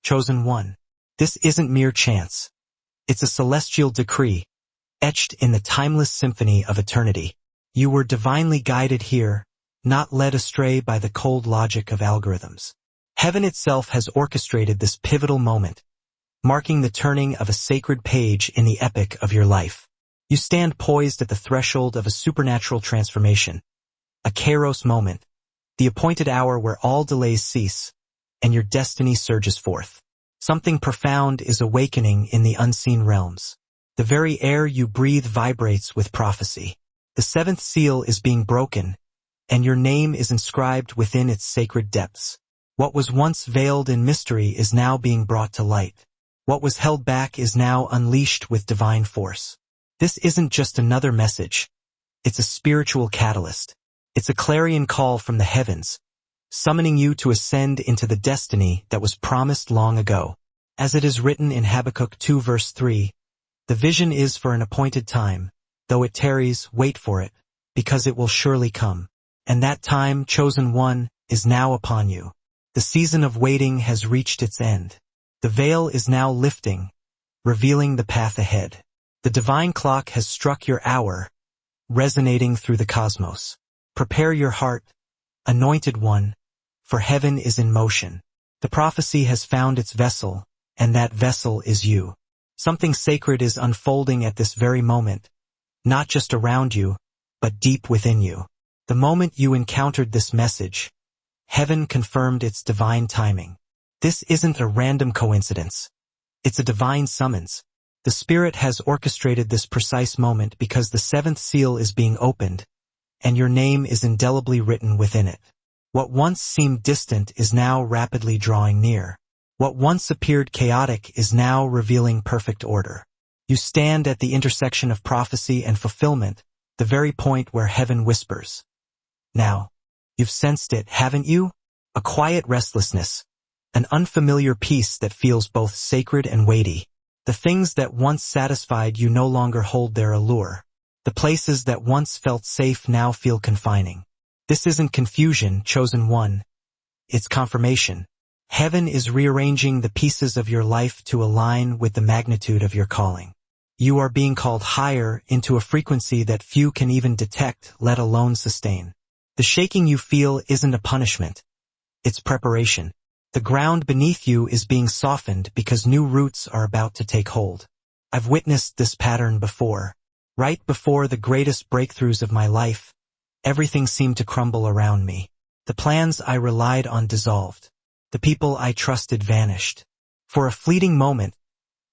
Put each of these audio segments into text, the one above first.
Chosen one. This isn't mere chance. It's a celestial decree, etched in the timeless symphony of eternity. You were divinely guided here, not led astray by the cold logic of algorithms. Heaven itself has orchestrated this pivotal moment, marking the turning of a sacred page in the epic of your life. You stand poised at the threshold of a supernatural transformation, a kairos moment, the appointed hour where all delays cease, and your destiny surges forth. Something profound is awakening in the unseen realms. The very air you breathe vibrates with prophecy. The seventh seal is being broken, and your name is inscribed within its sacred depths. What was once veiled in mystery is now being brought to light. What was held back is now unleashed with divine force. This isn't just another message. It's a spiritual catalyst. It's a clarion call from the heavens, summoning you to ascend into the destiny that was promised long ago. As it is written in Habakkuk 2 verse 3, the vision is for an appointed time. Though it tarries, wait for it, because it will surely come. And that time, chosen one, is now upon you. The season of waiting has reached its end. The veil is now lifting, revealing the path ahead. The divine clock has struck your hour, resonating through the cosmos. Prepare your heart, anointed one, for heaven is in motion. The prophecy has found its vessel, and that vessel is you. Something sacred is unfolding at this very moment, not just around you, but deep within you. The moment you encountered this message, heaven confirmed its divine timing. This isn't a random coincidence. It's a divine summons. The Spirit has orchestrated this precise moment because the seventh seal is being opened, and your name is indelibly written within it. What once seemed distant is now rapidly drawing near. What once appeared chaotic is now revealing perfect order. You stand at the intersection of prophecy and fulfillment, the very point where heaven whispers. Now, you've sensed it, haven't you? A quiet restlessness, an unfamiliar peace that feels both sacred and weighty. The things that once satisfied you no longer hold their allure. The places that once felt safe now feel confining. This isn't confusion, chosen one. It's confirmation. Heaven is rearranging the pieces of your life to align with the magnitude of your calling. You are being called higher into a frequency that few can even detect, let alone sustain. The shaking you feel isn't a punishment. It's preparation. The ground beneath you is being softened because new roots are about to take hold. I've witnessed this pattern before. Right before the greatest breakthroughs of my life, everything seemed to crumble around me. The plans I relied on dissolved. The people I trusted vanished. For a fleeting moment,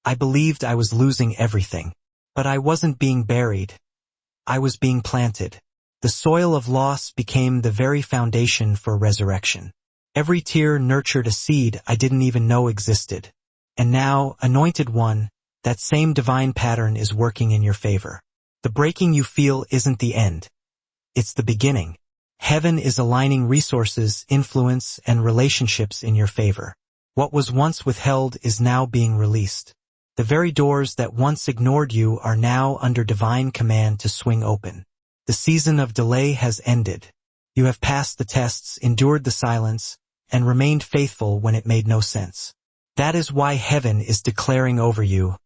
I believed I was losing everything. But I wasn't being buried. I was being planted. The soil of loss became the very foundation for resurrection. Every tear nurtured a seed I didn't even know existed. And now, anointed one, that same divine pattern is working in your favor. The breaking you feel isn't the end. It's the beginning. Heaven is aligning resources, influence, and relationships in your favor. What was once withheld is now being released. The very doors that once ignored you are now under divine command to swing open. The season of delay has ended. You have passed the tests, endured the silence, and remained faithful when it made no sense. That is why heaven is declaring over you,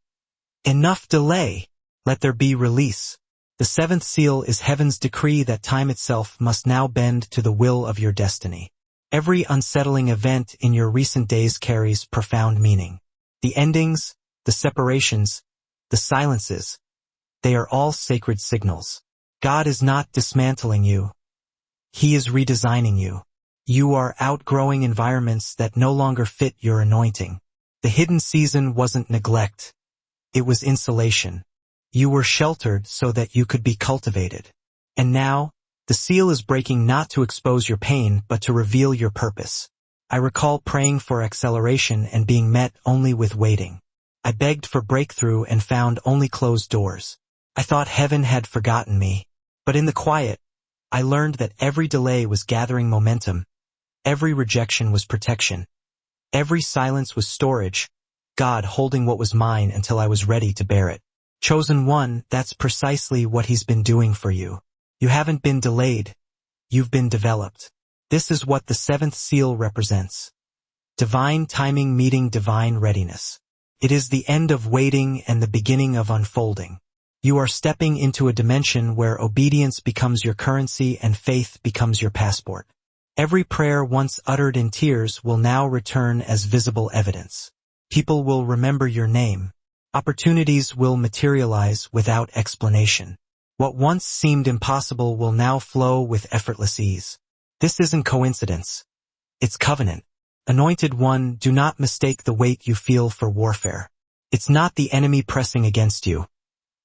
enough delay, let there be release. The seventh seal is heaven's decree that time itself must now bend to the will of your destiny. Every unsettling event in your recent days carries profound meaning. The endings, the separations, the silences, they are all sacred signals. God is not dismantling you. He is redesigning you. You are outgrowing environments that no longer fit your anointing. The hidden season wasn't neglect. It was insulation. You were sheltered so that you could be cultivated. And now, the seal is breaking not to expose your pain but to reveal your purpose. I recall praying for acceleration and being met only with waiting. I begged for breakthrough and found only closed doors. I thought heaven had forgotten me. But in the quiet, I learned that every delay was gathering momentum. Every rejection was protection. Every silence was storage, God holding what was mine until I was ready to bear it. Chosen one, that's precisely what He's been doing for you. You haven't been delayed. You've been developed. This is what the seventh seal represents. Divine timing meeting divine readiness. It is the end of waiting and the beginning of unfolding. You are stepping into a dimension where obedience becomes your currency and faith becomes your passport. Every prayer once uttered in tears will now return as visible evidence. People will remember your name. Opportunities will materialize without explanation. What once seemed impossible will now flow with effortless ease. This isn't coincidence. It's covenant. Anointed one, do not mistake the weight you feel for warfare. It's not the enemy pressing against you.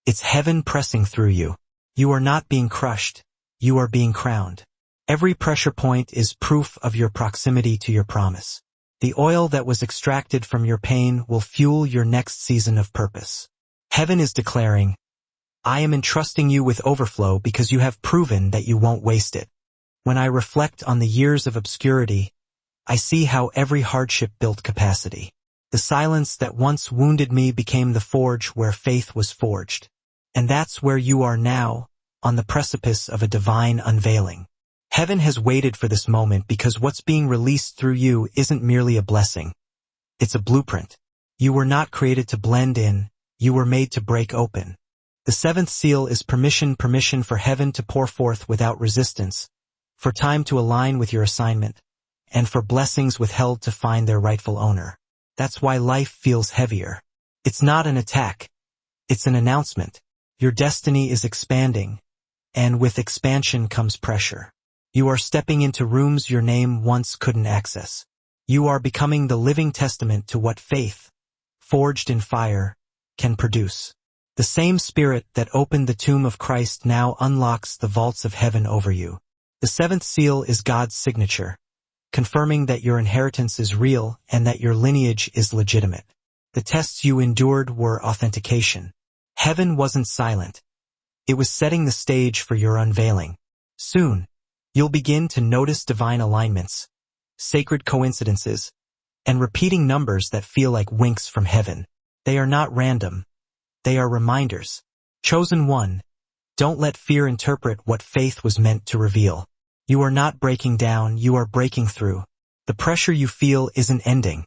It's heaven pressing through you. You are not being crushed. You are being crowned. Every pressure point is proof of your proximity to your promise. The oil that was extracted from your pain will fuel your next season of purpose. Heaven is declaring, I am entrusting you with overflow because you have proven that you won't waste it. When I reflect on the years of obscurity, I see how every hardship built capacity. The silence that once wounded me became the forge where faith was forged. And that's where you are now, on the precipice of a divine unveiling. Heaven has waited for this moment because what's being released through you isn't merely a blessing. It's a blueprint. You were not created to blend in, you were made to break open. The seventh seal is permission for heaven to pour forth without resistance, for time to align with your assignment, and for blessings withheld to find their rightful owner. That's why life feels heavier. It's not an attack. It's an announcement. Your destiny is expanding, and with expansion comes pressure. You are stepping into rooms your name once couldn't access. You are becoming the living testament to what faith, forged in fire, can produce. The same spirit that opened the tomb of Christ now unlocks the vaults of heaven over you. The seventh seal is God's signature, confirming that your inheritance is real and that your lineage is legitimate. The tests you endured were authentication. Heaven wasn't silent. It was setting the stage for your unveiling. Soon, you'll begin to notice divine alignments, sacred coincidences, and repeating numbers that feel like winks from heaven. They are not random. They are reminders. Chosen one, don't let fear interpret what faith was meant to reveal. You are not breaking down, you are breaking through. The pressure you feel isn't ending.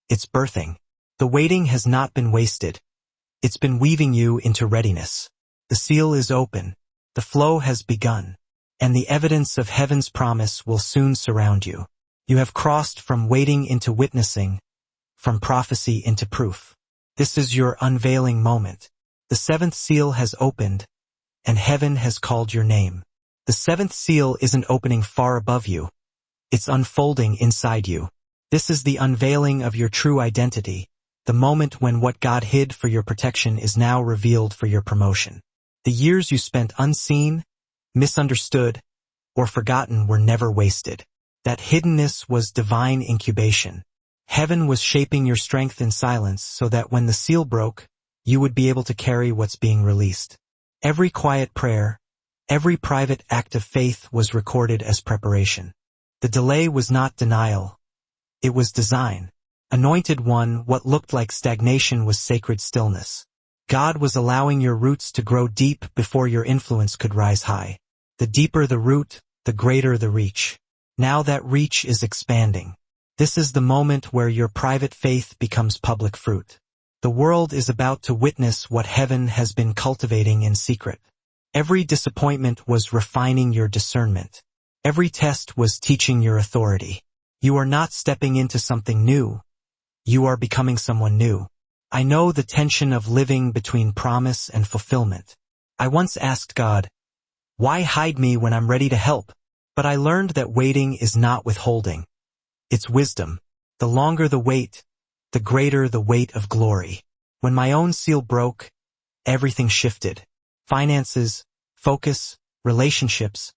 It's birthing. The waiting has not been wasted. It's been weaving you into readiness. The seal is open. The flow has begun. And the evidence of heaven's promise will soon surround you. You have crossed from waiting into witnessing, from prophecy into proof. This is your unveiling moment. The seventh seal has opened, and heaven has called your name. The seventh seal isn't opening far above you. It's unfolding inside you. This is the unveiling of your true identity, the moment when what God hid for your protection is now revealed for your promotion. The years you spent unseen, misunderstood, or forgotten were never wasted. That hiddenness was divine incubation. Heaven was shaping your strength in silence so that when the seal broke, you would be able to carry what's being released. Every quiet prayer, every private act of faith was recorded as preparation. The delay was not denial. It was design. Anointed one, what looked like stagnation was sacred stillness. God was allowing your roots to grow deep before your influence could rise high. The deeper the root, the greater the reach. Now that reach is expanding. This is the moment where your private faith becomes public fruit. The world is about to witness what heaven has been cultivating in secret. Every disappointment was refining your discernment. Every test was teaching your authority. You are not stepping into something new. You are becoming someone new. I know the tension of living between promise and fulfillment. I once asked God, why hide me when I'm ready to help? But I learned that waiting is not withholding. It's wisdom. The longer the wait, the greater the weight of glory. When my own seal broke, everything shifted. Finances, focus, relationships,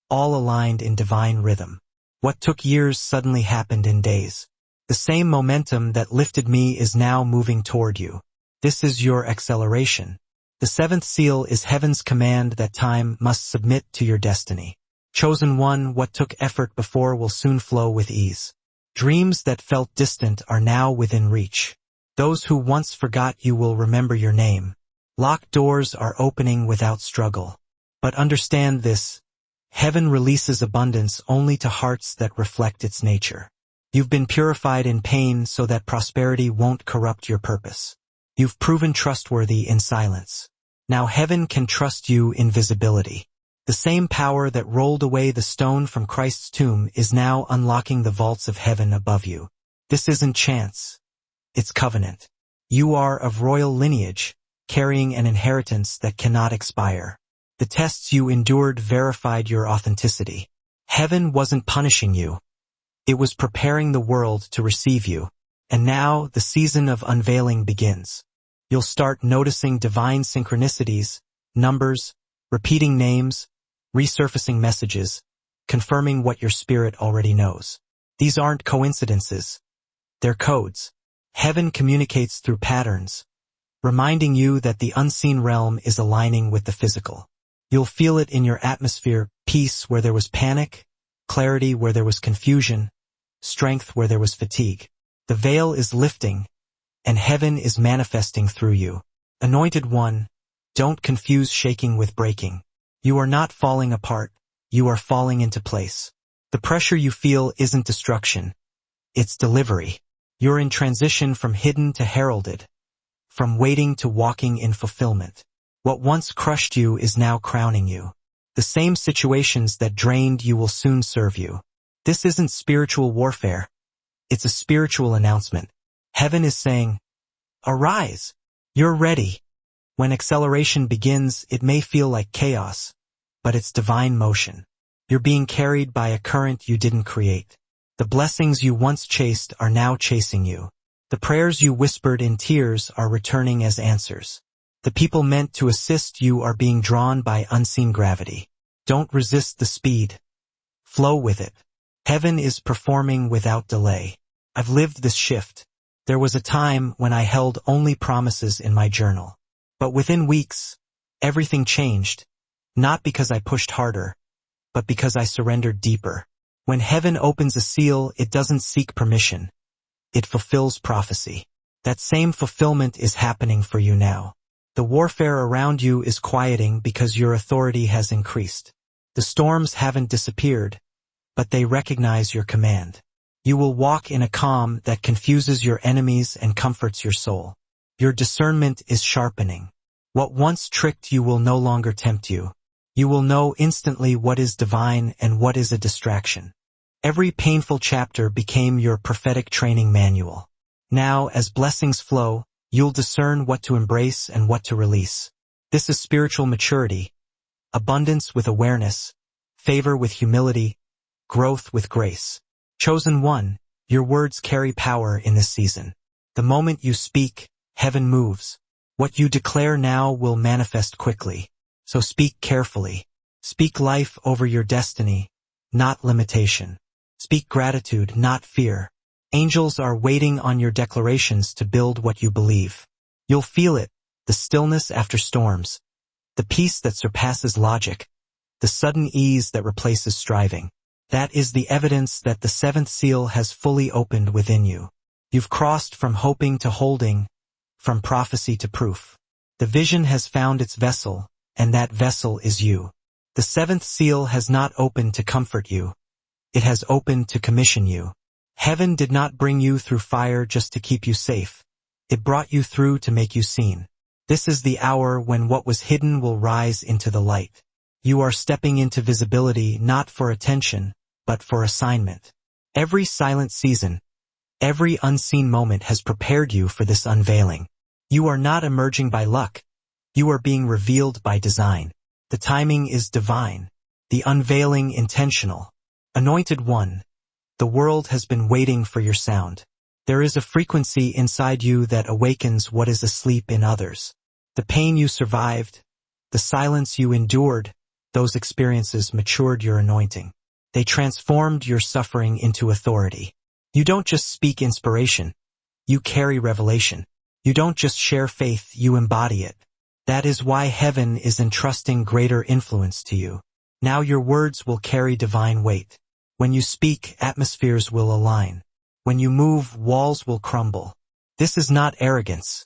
all aligned in divine rhythm. What took years suddenly happened in days. The same momentum that lifted me is now moving toward you. This is your acceleration. The seventh seal is heaven's command that time must submit to your destiny. Chosen one, what took effort before will soon flow with ease. Dreams that felt distant are now within reach. Those who once forgot you will remember your name. Locked doors are opening without struggle. But understand this, heaven releases abundance only to hearts that reflect its nature. You've been purified in pain so that prosperity won't corrupt your purpose. You've proven trustworthy in silence. Now heaven can trust you in visibility. The same power that rolled away the stone from Christ's tomb is now unlocking the vaults of heaven above you. This isn't chance. It's covenant. You are of royal lineage, carrying an inheritance that cannot expire. The tests you endured verified your authenticity. Heaven wasn't punishing you. It was preparing the world to receive you. And now the season of unveiling begins. You'll start noticing divine synchronicities, numbers, repeating names, resurfacing messages, confirming what your spirit already knows. These aren't coincidences. They're codes. Heaven communicates through patterns, reminding you that the unseen realm is aligning with the physical. You'll feel it in your atmosphere, peace where there was panic, clarity where there was confusion, strength where there was fatigue. The veil is lifting, and heaven is manifesting through you. Anointed one, don't confuse shaking with breaking. You are not falling apart, you are falling into place. The pressure you feel isn't destruction, it's delivery. You're in transition from hidden to heralded, from waiting to walking in fulfillment. What once crushed you is now crowning you. The same situations that drained you will soon serve you. This isn't spiritual warfare. It's a spiritual announcement. Heaven is saying, arise. You're ready. When acceleration begins, it may feel like chaos, but it's divine motion. You're being carried by a current you didn't create. The blessings you once chased are now chasing you. The prayers you whispered in tears are returning as answers. The people meant to assist you are being drawn by unseen gravity. Don't resist the speed. Flow with it. Heaven is performing without delay. I've lived this shift. There was a time when I held only promises in my journal. But within weeks, everything changed. Not because I pushed harder, but because I surrendered deeper. When heaven opens a seal, it doesn't seek permission. It fulfills prophecy. That same fulfillment is happening for you now. The warfare around you is quieting because your authority has increased. The storms haven't disappeared, but they recognize your command. You will walk in a calm that confuses your enemies and comforts your soul. Your discernment is sharpening. What once tricked you will no longer tempt you. You will know instantly what is divine and what is a distraction. Every painful chapter became your prophetic training manual. Now, as blessings flow, you'll discern what to embrace and what to release. This is spiritual maturity, abundance with awareness, favor with humility, growth with grace. Chosen one, your words carry power in this season. The moment you speak, heaven moves. What you declare now will manifest quickly. So speak carefully. Speak life over your destiny, not limitation. Speak gratitude, not fear. Angels are waiting on your declarations to build what you believe. You'll feel it, the stillness after storms, the peace that surpasses logic, the sudden ease that replaces striving. That is the evidence that the seventh seal has fully opened within you. You've crossed from hoping to holding, from prophecy to proof. The vision has found its vessel, and that vessel is you. The seventh seal has not opened to comfort you. It has opened to commission you. Heaven did not bring you through fire just to keep you safe. It brought you through to make you seen. This is the hour when what was hidden will rise into the light. You are stepping into visibility not for attention, but for assignment. Every silent season, every unseen moment has prepared you for this unveiling. You are not emerging by luck. You are being revealed by design. The timing is divine. The unveiling intentional. Anointed one, the world has been waiting for your sound. There is a frequency inside you that awakens what is asleep in others. The pain you survived, the silence you endured, those experiences matured your anointing. They transformed your suffering into authority. You don't just speak inspiration. You carry revelation. You don't just share faith, you embody it. That is why heaven is entrusting greater influence to you. Now your words will carry divine weight. When you speak, atmospheres will align. When you move, walls will crumble. This is not arrogance.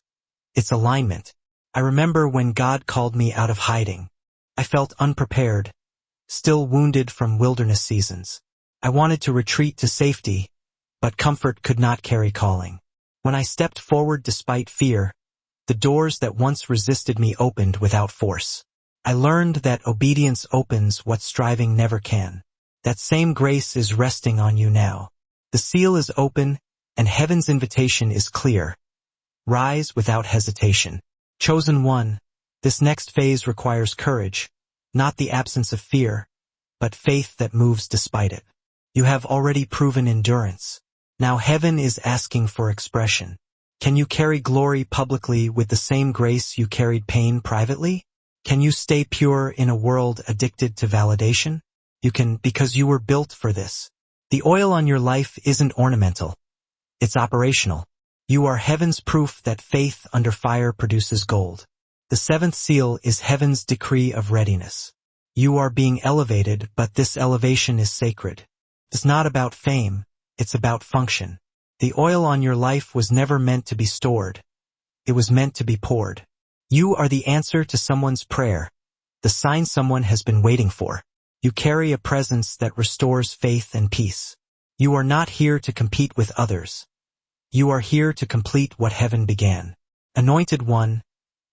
It's alignment. I remember when God called me out of hiding. I felt unprepared, still wounded from wilderness seasons. I wanted to retreat to safety, but comfort could not carry calling. When I stepped forward despite fear, the doors that once resisted me opened without force. I learned that obedience opens what striving never can. That same grace is resting on you now. The seal is open, and heaven's invitation is clear. Rise without hesitation. Chosen one, this next phase requires courage, not the absence of fear, but faith that moves despite it. You have already proven endurance. Now heaven is asking for expression. Can you carry glory publicly with the same grace you carried pain privately? Can you stay pure in a world addicted to validation? You can, because you were built for this. The oil on your life isn't ornamental. It's operational. You are heaven's proof that faith under fire produces gold. The seventh seal is heaven's decree of readiness. You are being elevated, but this elevation is sacred. It's not about fame, it's about function. The oil on your life was never meant to be stored. It was meant to be poured. You are the answer to someone's prayer, the sign someone has been waiting for. You carry a presence that restores faith and peace. You are not here to compete with others. You are here to complete what heaven began. Anointed one,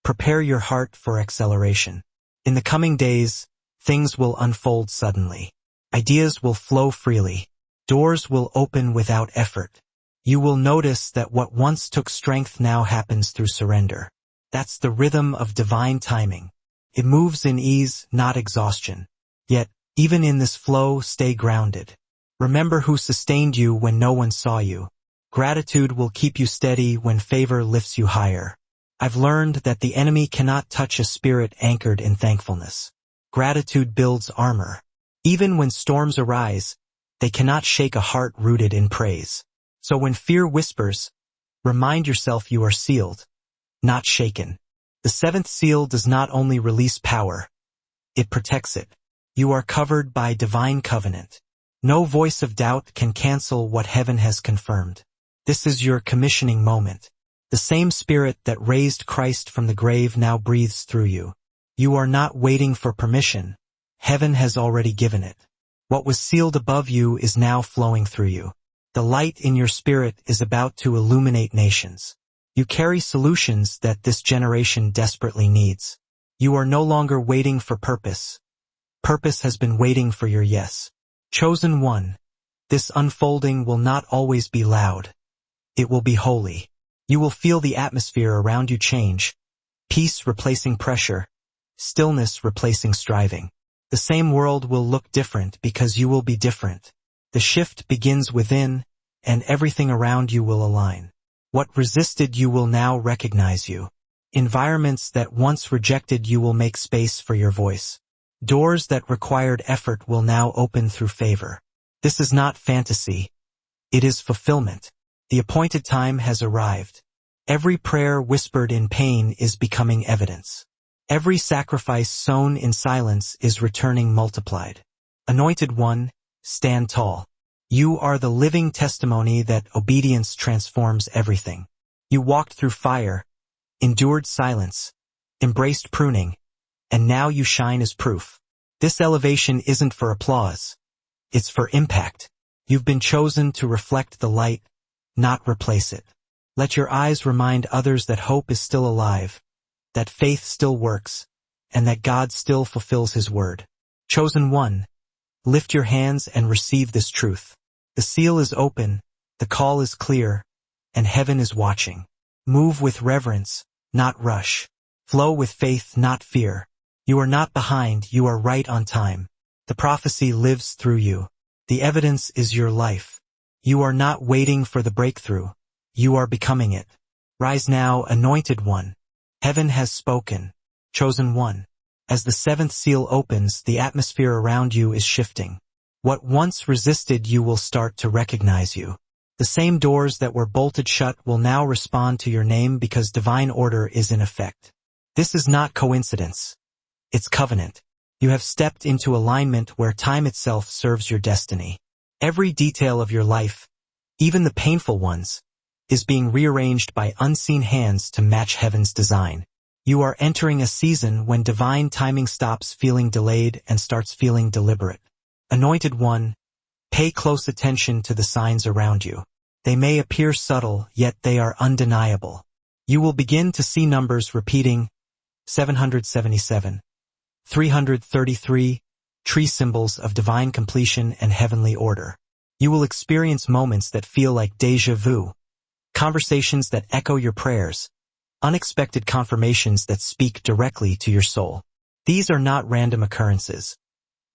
prepare your heart for acceleration. In the coming days, things will unfold suddenly. Ideas will flow freely. Doors will open without effort. You will notice that what once took strength now happens through surrender. That's the rhythm of divine timing. It moves in ease, not exhaustion. Yet, even in this flow, stay grounded. Remember who sustained you when no one saw you. Gratitude will keep you steady when favor lifts you higher. I've learned that the enemy cannot touch a spirit anchored in thankfulness. Gratitude builds armor. Even when storms arise, they cannot shake a heart rooted in praise. So when fear whispers, remind yourself you are sealed, not shaken. The seventh seal does not only release power, it protects it. You are covered by divine covenant. No voice of doubt can cancel what heaven has confirmed. This is your commissioning moment. The same spirit that raised Christ from the grave now breathes through you. You are not waiting for permission. Heaven has already given it. What was sealed above you is now flowing through you. The light in your spirit is about to illuminate nations. You carry solutions that this generation desperately needs. You are no longer waiting for purpose. Purpose has been waiting for your yes. Chosen one, this unfolding will not always be loud. It will be holy. You will feel the atmosphere around you change. Peace replacing pressure. Stillness replacing striving. The same world will look different because you will be different. The shift begins within, and everything around you will align. What resisted you will now recognize you. Environments that once rejected you will make space for your voice. Doors that required effort will now open through favor. This is not fantasy. It is fulfillment. The appointed time has arrived. Every prayer whispered in pain is becoming evidence. Every sacrifice sown in silence is returning multiplied. Anointed one, stand tall. You are the living testimony that obedience transforms everything. You walked through fire, endured silence, embraced pruning, and now you shine as proof. This elevation isn't for applause. It's for impact. You've been chosen to reflect the light, not replace it. Let your eyes remind others that hope is still alive, that faith still works, and that God still fulfills His word. Chosen one, lift your hands and receive this truth. The seal is open, the call is clear, and heaven is watching. Move with reverence, not rush. Flow with faith, not fear. You are not behind, you are right on time. The prophecy lives through you. The evidence is your life. You are not waiting for the breakthrough. You are becoming it. Rise now, anointed one. Heaven has spoken. Chosen one. As the seventh seal opens, the atmosphere around you is shifting. What once resisted you will start to recognize you. The same doors that were bolted shut will now respond to your name because divine order is in effect. This is not coincidence. It's covenant. You have stepped into alignment where time itself serves your destiny. Every detail of your life, even the painful ones, is being rearranged by unseen hands to match heaven's design. You are entering a season when divine timing stops feeling delayed and starts feeling deliberate. Anointed one, pay close attention to the signs around you. They may appear subtle, yet they are undeniable. You will begin to see numbers repeating 777, 333, tree symbols of divine completion and heavenly order. You will experience moments that feel like déjà vu, conversations that echo your prayers, unexpected confirmations that speak directly to your soul. These are not random occurrences.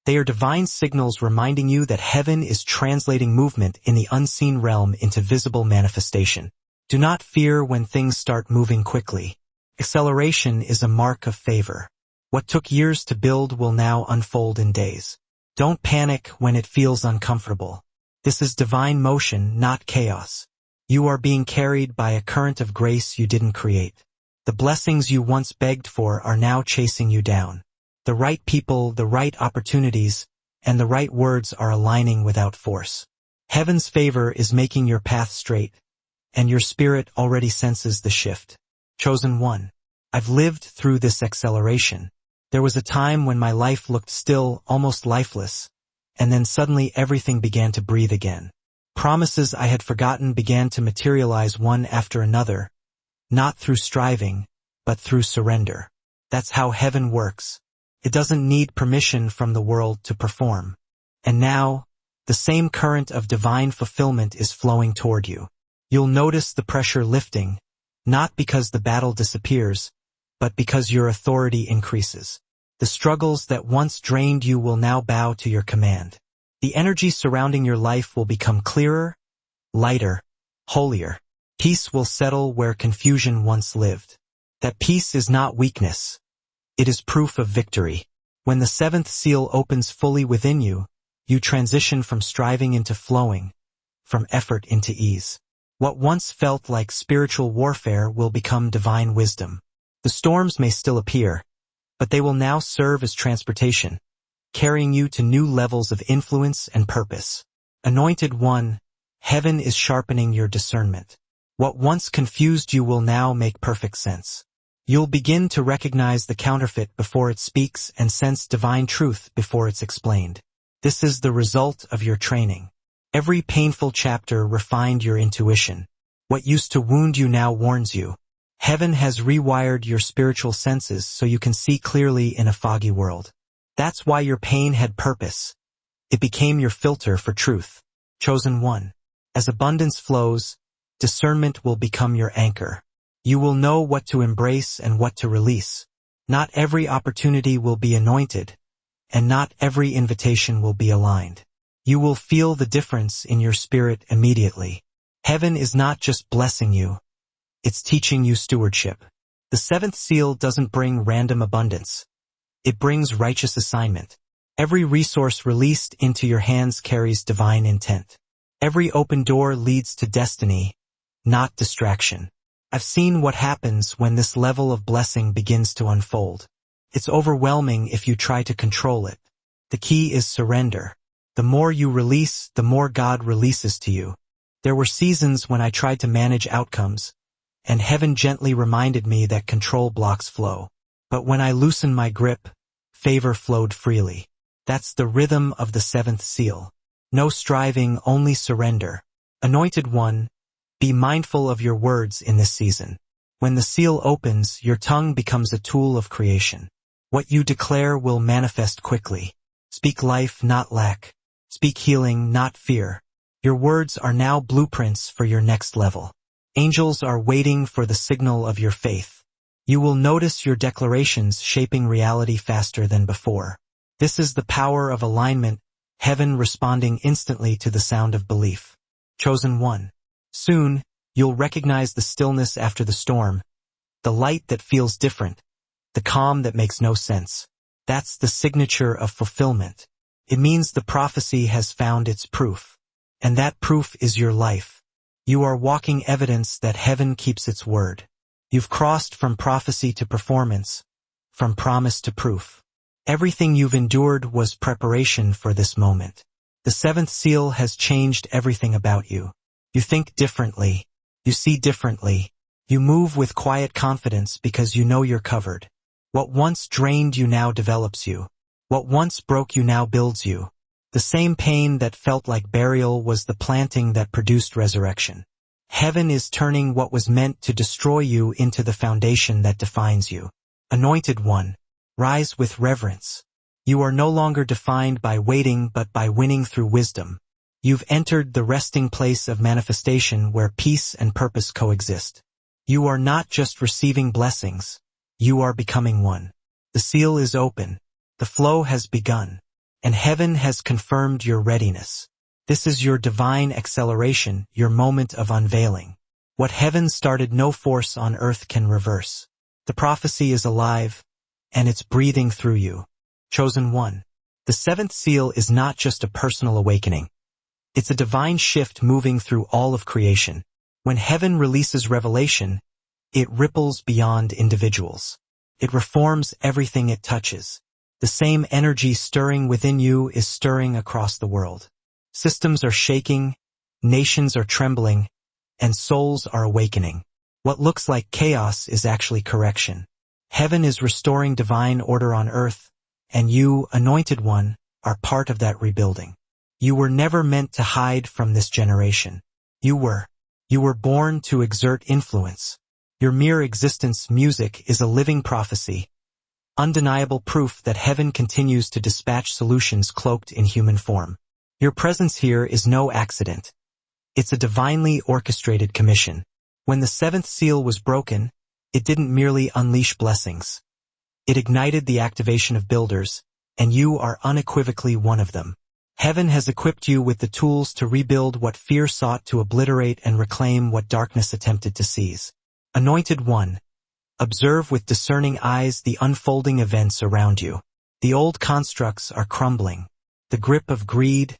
They are divine signals reminding you that heaven is translating movement in the unseen realm into visible manifestation. Do not fear when things start moving quickly. Acceleration is a mark of favor. What took years to build will now unfold in days. Don't panic when it feels uncomfortable. This is divine motion, not chaos. You are being carried by a current of grace you didn't create. The blessings you once begged for are now chasing you down. The right people, the right opportunities, and the right words are aligning without force. Heaven's favor is making your path straight, and your spirit already senses the shift. Chosen one. I've lived through this acceleration. There was a time when my life looked still, almost lifeless, and then suddenly everything began to breathe again. Promises I had forgotten began to materialize one after another, not through striving, but through surrender. That's how heaven works. It doesn't need permission from the world to perform. And now, the same current of divine fulfillment is flowing toward you. You'll notice the pressure lifting, not because the battle disappears, but because your authority increases. The struggles that once drained you will now bow to your command. The energy surrounding your life will become clearer, lighter, holier. Peace will settle where confusion once lived. That peace is not weakness. It is proof of victory. When the seventh seal opens fully within you, you transition from striving into flowing, from effort into ease. What once felt like spiritual warfare will become divine wisdom. The storms may still appear, but they will now serve as transportation, carrying you to new levels of influence and purpose. Anointed one, heaven is sharpening your discernment. What once confused you will now make perfect sense. You'll begin to recognize the counterfeit before it speaks and sense divine truth before it's explained. This is the result of your training. Every painful chapter refined your intuition. What used to wound you now warns you. Heaven has rewired your spiritual senses so you can see clearly in a foggy world. That's why your pain had purpose. It became your filter for truth. Chosen one. As abundance flows, discernment will become your anchor. You will know what to embrace and what to release. Not every opportunity will be anointed, and not every invitation will be aligned. You will feel the difference in your spirit immediately. Heaven is not just blessing you, it's teaching you stewardship. The seventh seal doesn't bring random abundance. It brings righteous assignment. Every resource released into your hands carries divine intent. Every open door leads to destiny, not distraction. I've seen what happens when this level of blessing begins to unfold. It's overwhelming if you try to control it. The key is surrender. The more you release, the more God releases to you. There were seasons when I tried to manage outcomes, and heaven gently reminded me that control blocks flow. But when I loosened my grip, favor flowed freely. That's the rhythm of the seventh seal. No striving, only surrender. Anointed one, be mindful of your words in this season. When the seal opens, your tongue becomes a tool of creation. What you declare will manifest quickly. Speak life, not lack. Speak healing, not fear. Your words are now blueprints for your next level. Angels are waiting for the signal of your faith. You will notice your declarations shaping reality faster than before. This is the power of alignment, heaven responding instantly to the sound of belief. Chosen one. Soon, you'll recognize the stillness after the storm, the light that feels different, the calm that makes no sense. That's the signature of fulfillment. It means the prophecy has found its proof. And that proof is your life. You are walking evidence that heaven keeps its word. You've crossed from prophecy to performance, from promise to proof. Everything you've endured was preparation for this moment. The seventh seal has changed everything about you. You think differently. You see differently. You move with quiet confidence because you know you're covered. What once drained you now develops you. What once broke you now builds you. The same pain that felt like burial was the planting that produced resurrection. Heaven is turning what was meant to destroy you into the foundation that defines you. Anointed one, rise with reverence. You are no longer defined by waiting but by winning through wisdom. You've entered the resting place of manifestation where peace and purpose coexist. You are not just receiving blessings, you are becoming one. The seal is open, the flow has begun, and heaven has confirmed your readiness. This is your divine acceleration, your moment of unveiling. What heaven started, no force on earth can reverse. The prophecy is alive, and it's breathing through you. Chosen one. The seventh seal is not just a personal awakening. It's a divine shift moving through all of creation. When heaven releases revelation, it ripples beyond individuals. It reforms everything it touches. The same energy stirring within you is stirring across the world. Systems are shaking, nations are trembling, and souls are awakening. What looks like chaos is actually correction. Heaven is restoring divine order on earth, and you, anointed one, are part of that rebuilding. You were never meant to hide from this generation. You were born to exert influence. Your mere existence, music, is a living prophecy, undeniable proof that heaven continues to dispatch solutions cloaked in human form. Your presence here is no accident. It's a divinely orchestrated commission. When the seventh seal was broken, it didn't merely unleash blessings. It ignited the activation of builders, and you are unequivocally one of them. Heaven has equipped you with the tools to rebuild what fear sought to obliterate and reclaim what darkness attempted to seize. Anointed one, observe with discerning eyes the unfolding events around you. The old constructs are crumbling. The grip of greed,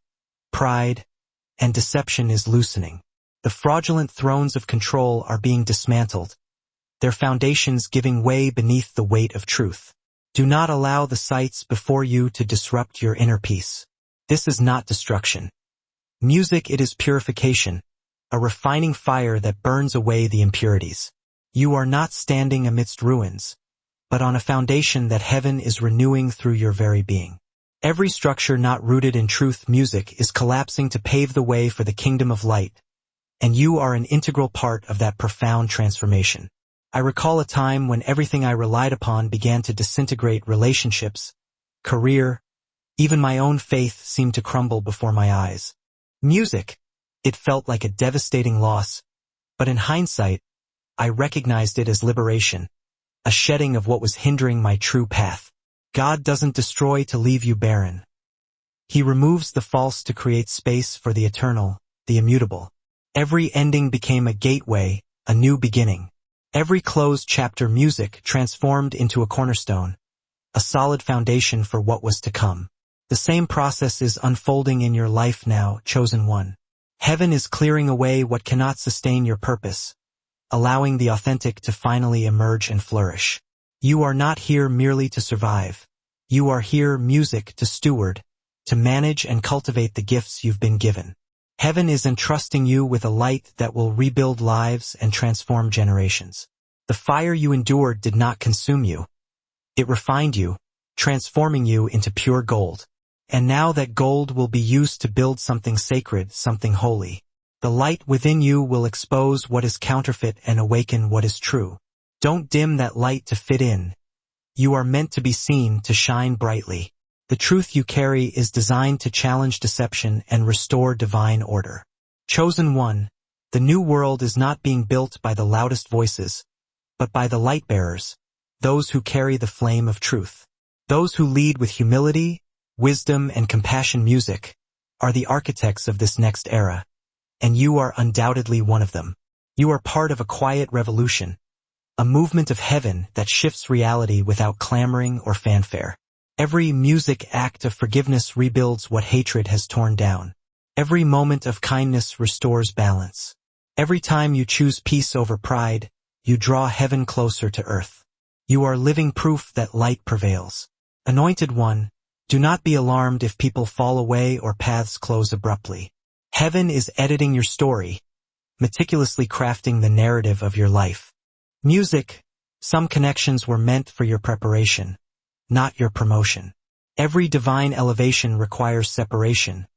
pride, and deception is loosening. The fraudulent thrones of control are being dismantled, their foundations giving way beneath the weight of truth. Do not allow the sights before you to disrupt your inner peace. This is not destruction. Music, it is purification, a refining fire that burns away the impurities. You are not standing amidst ruins, but on a foundation that heaven is renewing through your very being. Every structure not rooted in truth, music, is collapsing to pave the way for the kingdom of light, and you are an integral part of that profound transformation. I recall a time when everything I relied upon began to disintegrate: relationships, career, even my own faith seemed to crumble before my eyes. Music, it felt like a devastating loss, but in hindsight, I recognized it as liberation, a shedding of what was hindering my true path. God doesn't destroy to leave you barren. He removes the false to create space for the eternal, the immutable. Every ending became a gateway, a new beginning. Every closed chapter, music, transformed into a cornerstone, a solid foundation for what was to come. The same process is unfolding in your life now, chosen one. Heaven is clearing away what cannot sustain your purpose, allowing the authentic to finally emerge and flourish. You are not here merely to survive. You are here, music, to steward, to manage and cultivate the gifts you've been given. Heaven is entrusting you with a light that will rebuild lives and transform generations. The fire you endured did not consume you. It refined you, transforming you into pure gold. And now that gold will be used to build something sacred, something holy. The light within you will expose what is counterfeit and awaken what is true. Don't dim that light to fit in. You are meant to be seen, to shine brightly. The truth you carry is designed to challenge deception and restore divine order. Chosen one, the new world is not being built by the loudest voices, but by the light bearers, those who carry the flame of truth. Those who lead with humility, wisdom, and compassion. Music are the architects of this next era, and you are undoubtedly one of them. You are part of a quiet revolution, a movement of heaven that shifts reality without clamoring or fanfare. Every music act of forgiveness rebuilds what hatred has torn down. Every moment of kindness restores balance. Every time you choose peace over pride, you draw heaven closer to earth. You are living proof that light prevails. Anointed one, do not be alarmed if people fall away or paths close abruptly. Heaven is editing your story, meticulously crafting the narrative of your life. Music, some connections were meant for your preparation, not your promotion. Every divine elevation requires separation,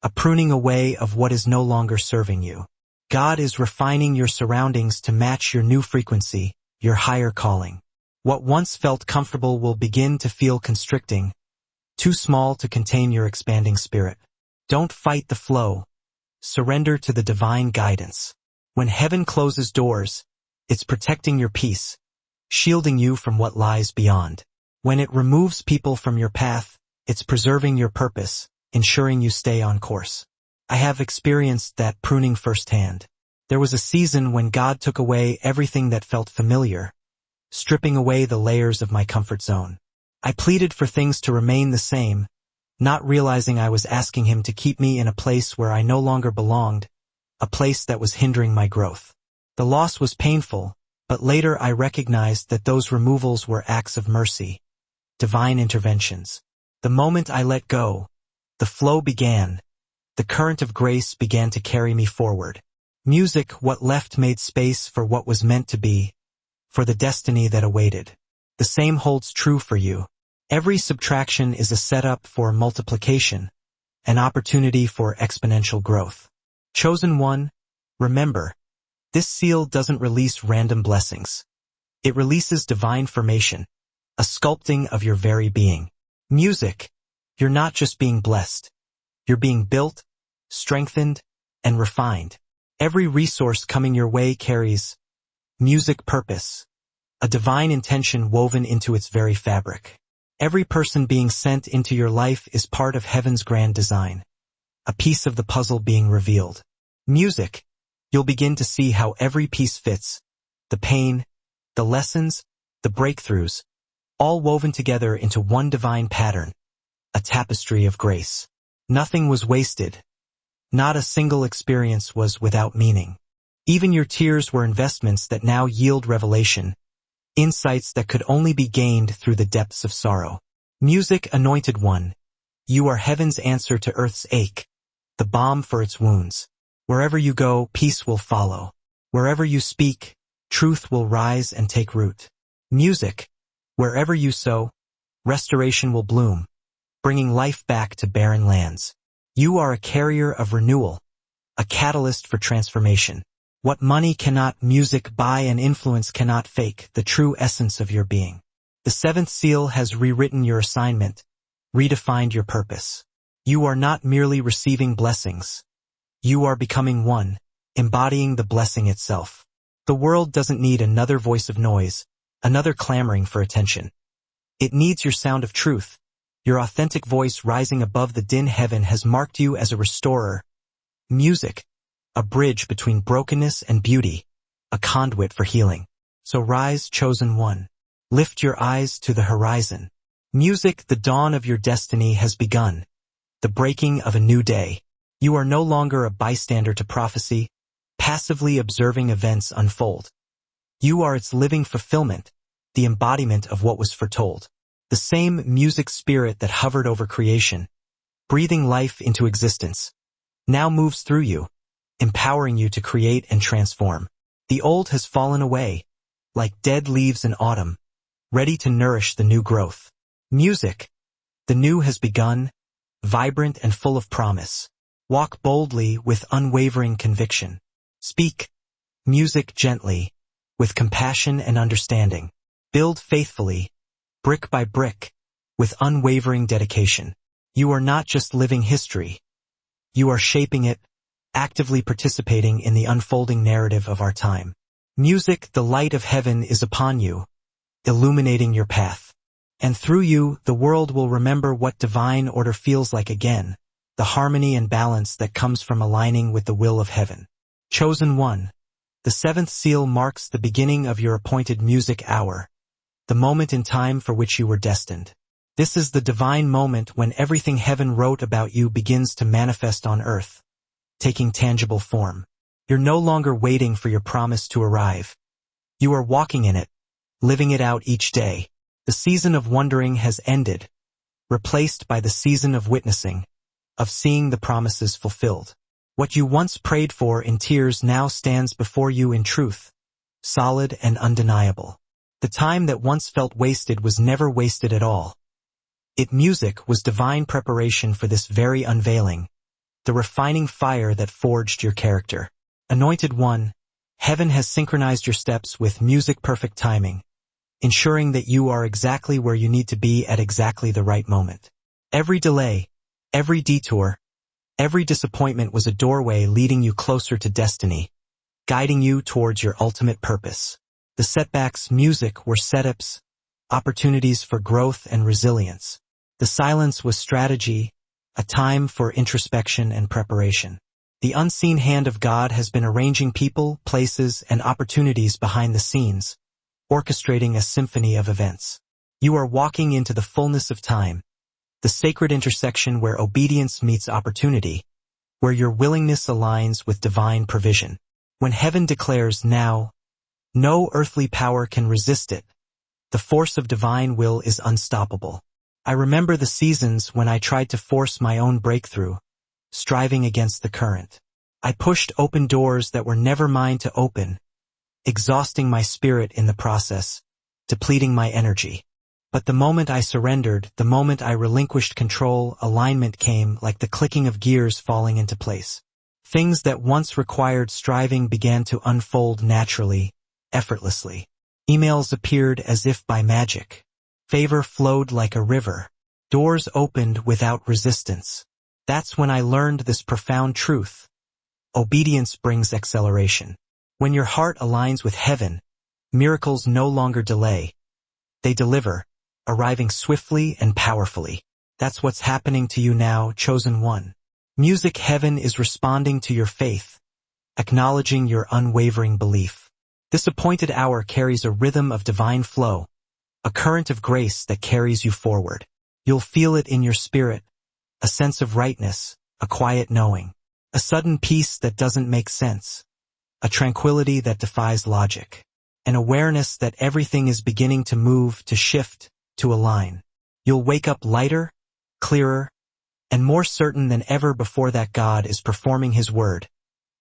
a pruning away of what is no longer serving you. God is refining your surroundings to match your new frequency, your higher calling. What once felt comfortable will begin to feel constricting, too small to contain your expanding spirit. Don't fight the flow. Surrender to the divine guidance. When heaven closes doors, it's protecting your peace, shielding you from what lies beyond. When it removes people from your path, it's preserving your purpose, ensuring you stay on course. I have experienced that pruning firsthand. There was a season when God took away everything that felt familiar, stripping away the layers of my comfort zone. I pleaded for things to remain the same, not realizing I was asking him to keep me in a place where I no longer belonged, a place that was hindering my growth. The loss was painful, but later I recognized that those removals were acts of mercy, divine interventions. The moment I let go, the flow began. The current of grace began to carry me forward. Music, what left, made space for what was meant to be, for the destiny that awaited. The same holds true for you. Every subtraction is a setup for multiplication, an opportunity for exponential growth. Chosen one, remember, this seal doesn't release random blessings. It releases divine formation, a sculpting of your very being. Music, you're not just being blessed. You're being built, strengthened, and refined. Every resource coming your way carries music purpose, a divine intention woven into its very fabric. Every person being sent into your life is part of heaven's grand design, a piece of the puzzle being revealed. Music, you'll begin to see how every piece fits, the pain, the lessons, the breakthroughs, all woven together into one divine pattern, a tapestry of grace. Nothing was wasted. Not a single experience was without meaning. Even your tears were investments that now yield revelation, insights that could only be gained through the depths of sorrow. Music, anointed one, you are heaven's answer to earth's ache, the balm for its wounds. Wherever you go, peace will follow. Wherever you speak, truth will rise and take root. Music, wherever you sow, restoration will bloom, bringing life back to barren lands. You are a carrier of renewal, a catalyst for transformation. What money cannot, music buy, and influence cannot fake the true essence of your being. The seventh seal has rewritten your assignment, redefined your purpose. You are not merely receiving blessings. You are becoming one, embodying the blessing itself. The world doesn't need another voice of noise, another clamoring for attention. It needs your sound of truth. Your authentic voice rising above the din. Heaven has marked you as a restorer. Music, a bridge between brokenness and beauty, a conduit for healing. So rise, chosen one. Lift your eyes to the horizon. Music, the dawn of your destiny has begun. The breaking of a new day. You are no longer a bystander to prophecy, passively observing events unfold. You are its living fulfillment, the embodiment of what was foretold. The same music spirit that hovered over creation, breathing life into existence, now moves through you, empowering you to create and transform. The old has fallen away, like dead leaves in autumn, ready to nourish the new growth. Music, the new has begun, vibrant and full of promise. Walk boldly with unwavering conviction. Speak, music, gently, with compassion and understanding. Build faithfully, brick by brick, with unwavering dedication. You are not just living history. You are shaping it, actively participating in the unfolding narrative of our time. Music, the light of heaven is upon you, illuminating your path. And through you, the world will remember what divine order feels like again, the harmony and balance that comes from aligning with the will of heaven. Chosen one, the seventh seal marks the beginning of your appointed music hour, the moment in time for which you were destined. This is the divine moment when everything heaven wrote about you begins to manifest on earth, taking tangible form. You're no longer waiting for your promise to arrive. You are walking in it, living it out each day. The season of wondering has ended, replaced by the season of witnessing, of seeing the promises fulfilled. What you once prayed for in tears now stands before you in truth, solid and undeniable. The time that once felt wasted was never wasted at all. Music was divine preparation for this very unveiling, the refining fire that forged your character. Anointed One, heaven has synchronized your steps with music-perfect timing, ensuring that you are exactly where you need to be at exactly the right moment. Every delay, every detour, every disappointment was a doorway leading you closer to destiny, guiding you towards your ultimate purpose. The setbacks, music, were setups, opportunities for growth and resilience. The silence was strategy, a time for introspection and preparation. The unseen hand of God has been arranging people, places, and opportunities behind the scenes, orchestrating a symphony of events. You are walking into the fullness of time, the sacred intersection where obedience meets opportunity, where your willingness aligns with divine provision. When heaven declares now, no earthly power can resist it. The force of divine will is unstoppable. I remember the seasons when I tried to force my own breakthrough, striving against the current. I pushed open doors that were never mine to open, exhausting my spirit in the process, depleting my energy. But the moment I surrendered, the moment I relinquished control, alignment came like the clicking of gears falling into place. Things that once required striving began to unfold naturally, effortlessly. Emails appeared as if by magic. Favor flowed like a river. Doors opened without resistance. That's when I learned this profound truth. Obedience brings acceleration. When your heart aligns with heaven, miracles no longer delay. They deliver, arriving swiftly and powerfully. That's what's happening to you now, chosen one. Music heaven is responding to your faith, acknowledging your unwavering belief. This appointed hour carries a rhythm of divine flow, a current of grace that carries you forward. You'll feel it in your spirit, a sense of rightness, a quiet knowing, a sudden peace that doesn't make sense, a tranquility that defies logic, an awareness that everything is beginning to move, to shift, to align. You'll wake up lighter, clearer, and more certain than ever before that God is performing His word,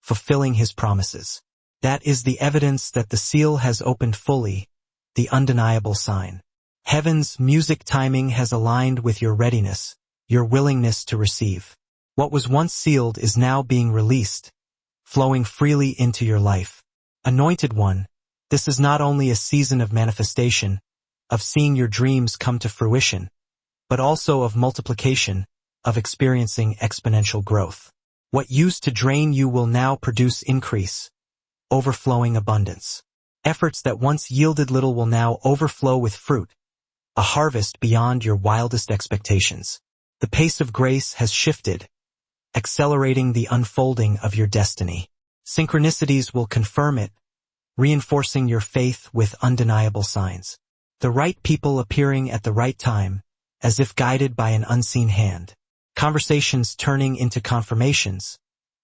fulfilling His promises. That is the evidence that the seal has opened fully, the undeniable sign. Heaven's music timing has aligned with your readiness, your willingness to receive. What was once sealed is now being released, flowing freely into your life. Anointed One, this is not only a season of manifestation, of seeing your dreams come to fruition, but also of multiplication, of experiencing exponential growth. What used to drain you will now produce increase, overflowing abundance. Efforts that once yielded little will now overflow with fruit, a harvest beyond your wildest expectations. The pace of grace has shifted, accelerating the unfolding of your destiny. Synchronicities will confirm it, reinforcing your faith with undeniable signs. The right people appearing at the right time, as if guided by an unseen hand. Conversations turning into confirmations,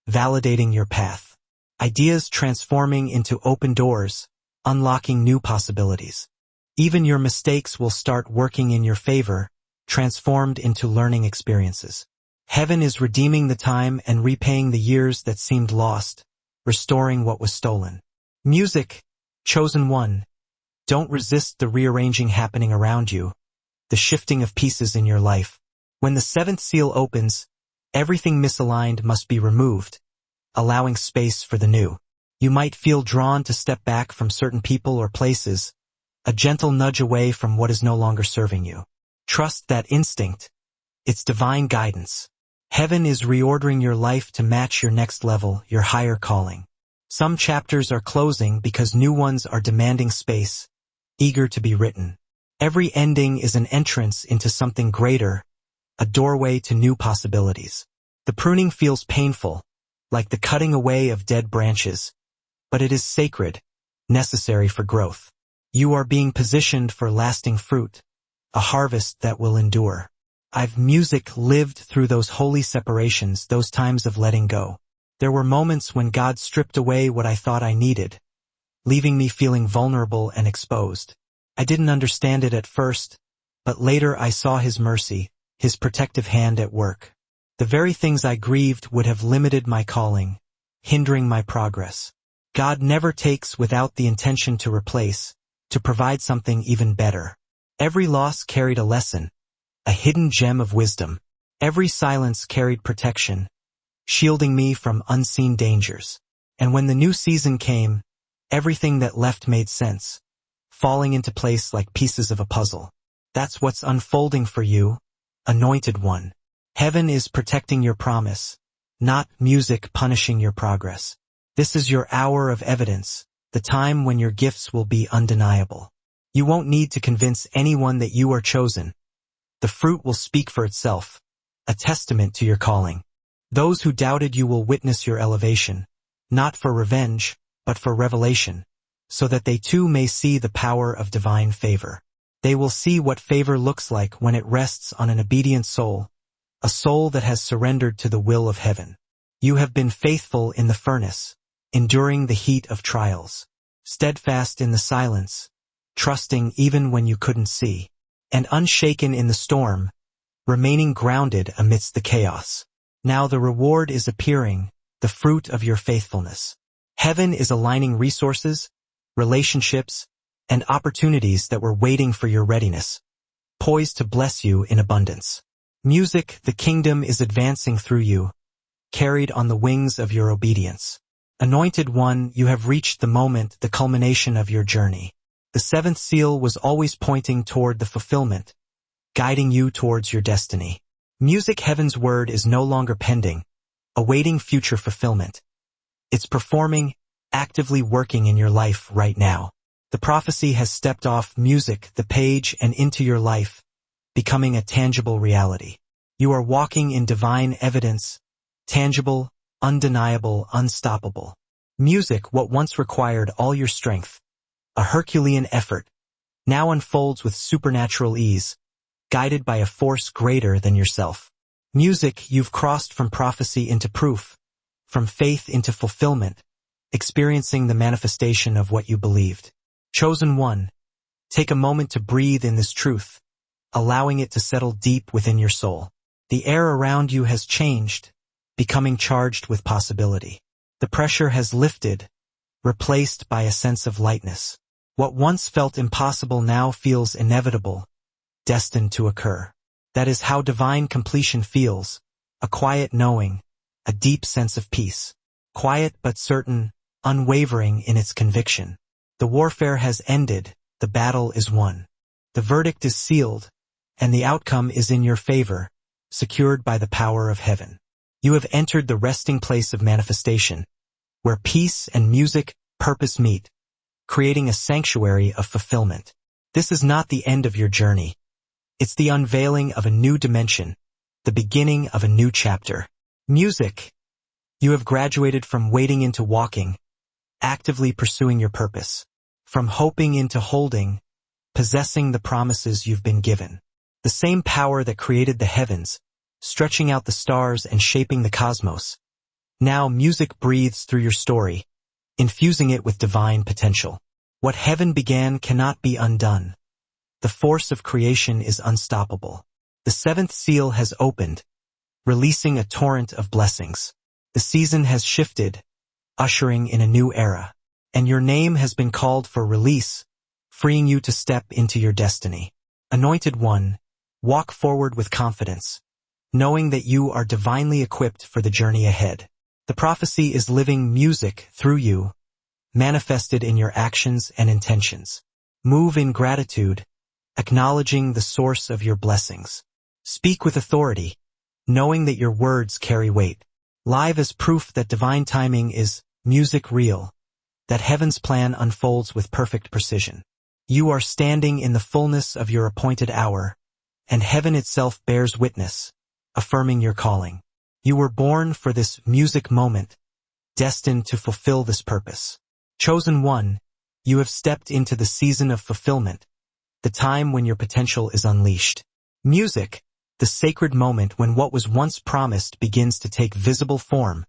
validating your path. Ideas transforming into open doors, unlocking new possibilities. Even your mistakes will start working in your favor, transformed into learning experiences. Heaven is redeeming the time and repaying the years that seemed lost, restoring what was stolen. Music, chosen one, don't resist the rearranging happening around you, the shifting of pieces in your life. When the seventh seal opens, everything misaligned must be removed, allowing space for the new. You might feel drawn to step back from certain people or places, a gentle nudge away from what is no longer serving you. Trust that instinct. It's divine guidance. Heaven is reordering your life to match your next level, your higher calling. Some chapters are closing because new ones are demanding space, eager to be written. Every ending is an entrance into something greater, a doorway to new possibilities. The pruning feels painful, like the cutting away of dead branches, but it is sacred, necessary for growth. You are being positioned for lasting fruit, a harvest that will endure. I've music lived through those holy separations, those times of letting go. There were moments when God stripped away what I thought I needed, leaving me feeling vulnerable and exposed. I didn't understand it at first, but later I saw His mercy, His protective hand at work. The very things I grieved would have limited my calling, hindering my progress. God never takes without the intention to replace, to provide something even better. Every loss carried a lesson, a hidden gem of wisdom. Every silence carried protection, shielding me from unseen dangers. And when the new season came, everything that left made sense, falling into place like pieces of a puzzle. That's what's unfolding for you, anointed one. Heaven is protecting your promise, not music punishing your progress. This is your hour of evidence, the time when your gifts will be undeniable. You won't need to convince anyone that you are chosen. The fruit will speak for itself, a testament to your calling. Those who doubted you will witness your elevation, not for revenge, but for revelation, so that they too may see the power of divine favor. They will see what favor looks like when it rests on an obedient soul, a soul that has surrendered to the will of heaven. You have been faithful in the furnace, enduring the heat of trials, steadfast in the silence, trusting even when you couldn't see, and unshaken in the storm, remaining grounded amidst the chaos. Now the reward is appearing, the fruit of your faithfulness. Heaven is aligning resources, relationships, and opportunities that were waiting for your readiness, poised to bless you in abundance. Music, the kingdom is advancing through you, carried on the wings of your obedience. Anointed one, you have reached the moment, the culmination of your journey. The seventh seal was always pointing toward the fulfillment, guiding you towards your destiny. Music, heaven's word is no longer pending, awaiting future fulfillment. It's performing, actively working in your life right now. The prophecy has stepped off music, the page, and into your life, becoming a tangible reality. You are walking in divine evidence, tangible, undeniable, unstoppable. Music, what once required all your strength, a Herculean effort, now unfolds with supernatural ease, guided by a force greater than yourself. Music, you've crossed from prophecy into proof, from faith into fulfillment, experiencing the manifestation of what you believed. Chosen one, take a moment to breathe in this truth, allowing it to settle deep within your soul. The air around you has changed, becoming charged with possibility. The pressure has lifted, replaced by a sense of lightness. What once felt impossible now feels inevitable, destined to occur. That is how divine completion feels, a quiet knowing, a deep sense of peace. Quiet but certain, unwavering in its conviction. The warfare has ended, the battle is won. The verdict is sealed, and the outcome is in your favor, secured by the power of heaven. You have entered the resting place of manifestation, where peace and music, purpose meet, creating a sanctuary of fulfillment. This is not the end of your journey. It's the unveiling of a new dimension, the beginning of a new chapter. Music. You have graduated from waiting into walking, actively pursuing your purpose, from hoping into holding, possessing the promises you've been given. The same power that created the heavens, stretching out the stars and shaping the cosmos. Now music breathes through your story, infusing it with divine potential. What heaven began cannot be undone. The force of creation is unstoppable. The seventh seal has opened, releasing a torrent of blessings. The season has shifted, ushering in a new era, and your name has been called for release, freeing you to step into your destiny. Anointed one, walk forward with confidence, knowing that you are divinely equipped for the journey ahead. The prophecy is living music through you, manifested in your actions and intentions. Move in gratitude, acknowledging the source of your blessings. Speak with authority, knowing that your words carry weight. Live as proof that divine timing is music real, that heaven's plan unfolds with perfect precision. You are standing in the fullness of your appointed hour, and heaven itself bears witness, affirming your calling. You were born for this music moment, destined to fulfill this purpose. Chosen one, you have stepped into the season of fulfillment, the time when your potential is unleashed. Music, the sacred moment when what was once promised begins to take visible form,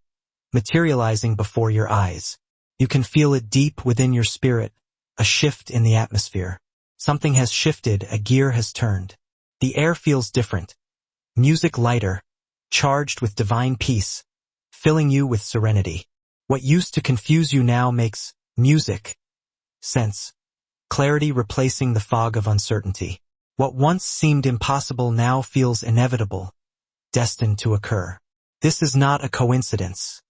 materializing before your eyes. You can feel it deep within your spirit, a shift in the atmosphere. Something has shifted, a gear has turned. The air feels different, music lighter, charged with divine peace, filling you with serenity. What used to confuse you now makes music sense, clarity replacing the fog of uncertainty. What once seemed impossible now feels inevitable, destined to occur. This is not a coincidence.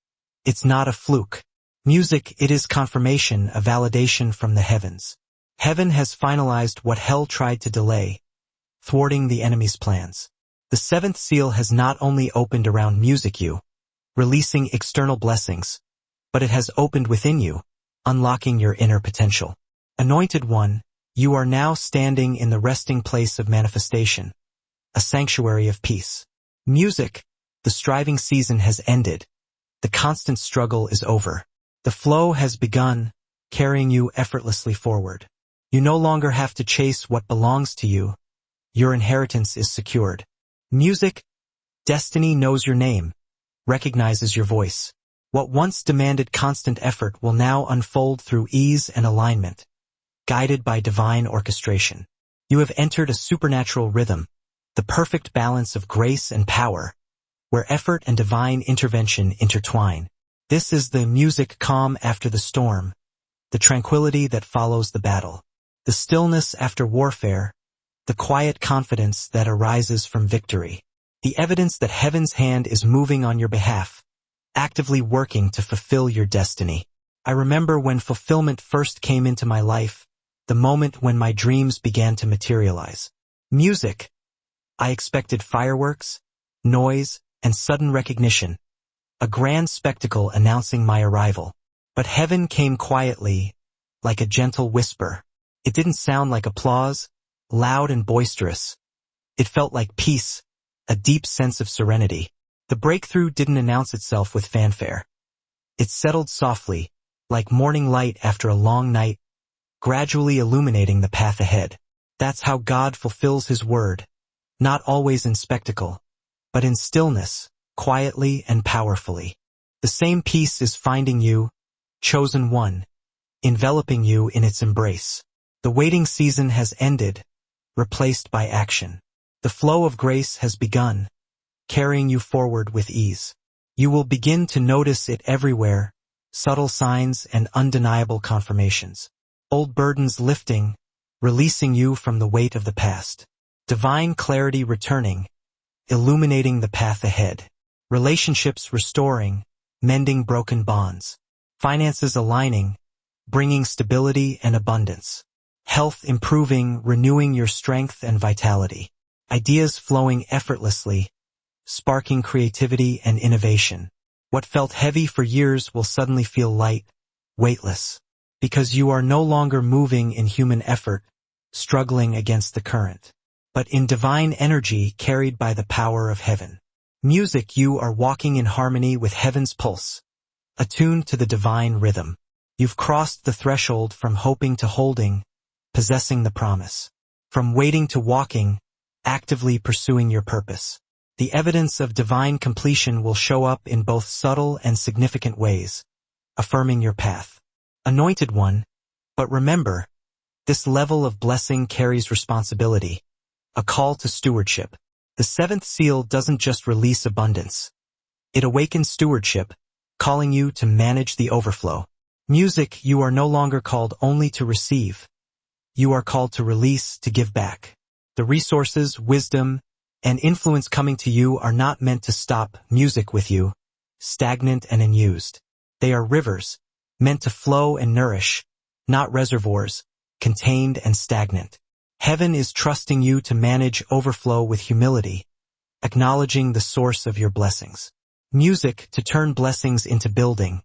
It's not a fluke. Music, it is confirmation, a validation from the heavens. Heaven has finalized what hell tried to delay, thwarting the enemy's plans. The seventh seal has not only opened around music you, releasing external blessings, but it has opened within you, unlocking your inner potential. Anointed one, you are now standing in the resting place of manifestation, a sanctuary of peace. Music, the striving season has ended. The constant struggle is over. The flow has begun, carrying you effortlessly forward. You no longer have to chase what belongs to you. Your inheritance is secured. Music, destiny knows your name, recognizes your voice. What once demanded constant effort will now unfold through ease and alignment, guided by divine orchestration. You have entered a supernatural rhythm, the perfect balance of grace and power, where effort and divine intervention intertwine. This is the music calm after the storm, the tranquility that follows the battle, the stillness after warfare, the quiet confidence that arises from victory, the evidence that heaven's hand is moving on your behalf, actively working to fulfill your destiny. I remember when fulfillment first came into my life, the moment when my dreams began to materialize. Music. I expected fireworks, noise, and sudden recognition, a grand spectacle announcing my arrival. But heaven came quietly, like a gentle whisper. It didn't sound like applause, loud and boisterous. It felt like peace, a deep sense of serenity. The breakthrough didn't announce itself with fanfare. It settled softly, like morning light after a long night, gradually illuminating the path ahead. That's how God fulfills His word, not always in spectacle, but in stillness, quietly and powerfully. The same peace is finding you, chosen one, enveloping you in its embrace. The waiting season has ended, replaced by action. The flow of grace has begun, carrying you forward with ease. You will begin to notice it everywhere, subtle signs and undeniable confirmations. Old burdens lifting, releasing you from the weight of the past. Divine clarity returning, illuminating the path ahead. Relationships restoring, mending broken bonds. Finances aligning, bringing stability and abundance. Health improving, renewing your strength and vitality. Ideas flowing effortlessly, sparking creativity and innovation. What felt heavy for years will suddenly feel light, weightless, because you are no longer moving in human effort, struggling against the current, but in divine energy carried by the power of heaven. Music, you are walking in harmony with heaven's pulse, attuned to the divine rhythm. You've crossed the threshold from hoping to holding, possessing the promise. From waiting to walking, actively pursuing your purpose. The evidence of divine completion will show up in both subtle and significant ways, affirming your path. Anointed one, but remember, this level of blessing carries responsibility, a call to stewardship. The seventh seal doesn't just release abundance. It awakens stewardship, calling you to manage the overflow. Music, you are no longer called only to receive. You are called to release, to give back. The resources, wisdom, and influence coming to you are not meant to stop music with you, stagnant and unused. They are rivers, meant to flow and nourish, not reservoirs, contained and stagnant. Heaven is trusting you to manage overflow with humility, acknowledging the source of your blessings. Music, to turn blessings into building,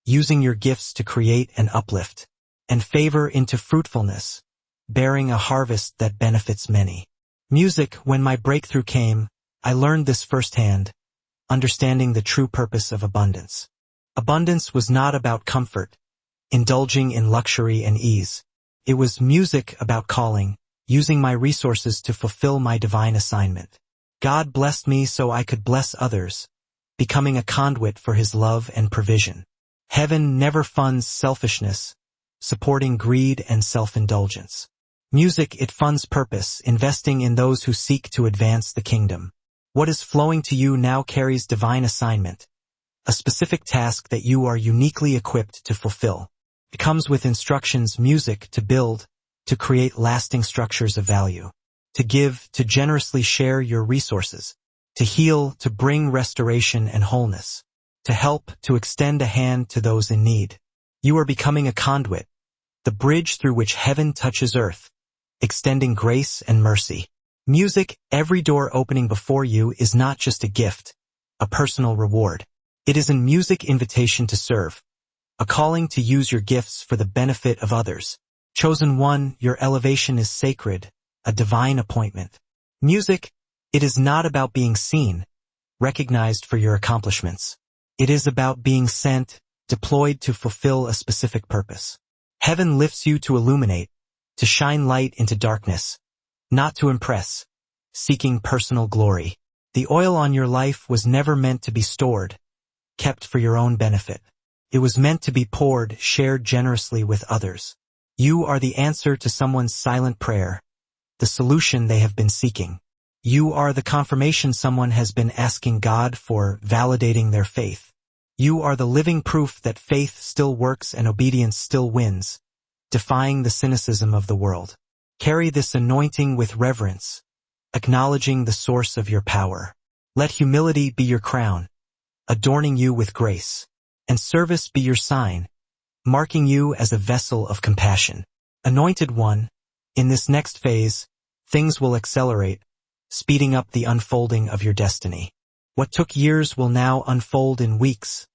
using your gifts to create and uplift, and favor into fruitfulness, bearing a harvest that benefits many. Music, when my breakthrough came, I learned this firsthand, understanding the true purpose of abundance. Abundance was not about comfort, indulging in luxury and ease. It was music about calling, using my resources to fulfill my divine assignment. God blessed me so I could bless others, becoming a conduit for His love and provision. Heaven never funds selfishness, supporting greed and self-indulgence. Music, it funds purpose, investing in those who seek to advance the kingdom. What is flowing to you now carries divine assignment, a specific task that you are uniquely equipped to fulfill. It comes with instructions, music, to build, to create lasting structures of value. to give, to generously share your resources, to heal, to bring restoration and wholeness, to help, to extend a hand to those in need. You are becoming a conduit, the bridge through which heaven touches earth, extending grace and mercy. Music, every door opening before you, is not just a gift, a personal reward. It is a music invitation to serve, a calling to use your gifts for the benefit of others. Chosen one, your elevation is sacred, a divine appointment. Music, it is not about being seen, recognized for your accomplishments. It is about being sent, deployed to fulfill a specific purpose. Heaven lifts you to illuminate, to shine light into darkness, not to impress, seeking personal glory. The oil on your life was never meant to be stored, kept for your own benefit. It was meant to be poured, shared generously with others. You are the answer to someone's silent prayer, the solution they have been seeking. You are the confirmation someone has been asking God for, validating their faith. You are the living proof that faith still works and obedience still wins, defying the cynicism of the world. Carry this anointing with reverence, acknowledging the source of your power. Let humility be your crown, adorning you with grace, and service be your sign, marking you as a vessel of compassion. Anointed one, in this next phase, things will accelerate, speeding up the unfolding of your destiny. What took years will now unfold in weeks,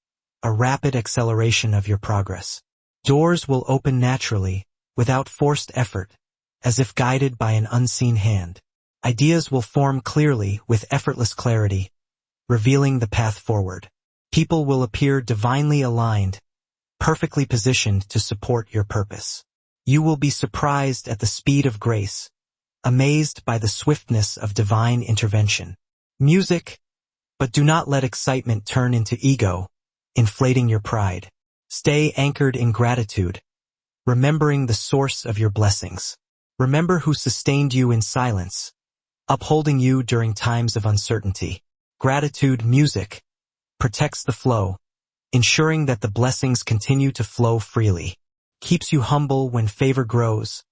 a rapid acceleration of your progress. Doors will open naturally, without forced effort, as if guided by an unseen hand. Ideas will form clearly with effortless clarity, revealing the path forward. People will appear divinely aligned, perfectly positioned to support your purpose. You will be surprised at the speed of grace, amazed by the swiftness of divine intervention. Music, but do not let excitement turn into ego, inflating your pride. Stay anchored in gratitude, remembering the source of your blessings. Remember who sustained you in silence, upholding you during times of uncertainty. Gratitude music protects the flow, ensuring that the blessings continue to flow freely. Keeps you humble when favor grows,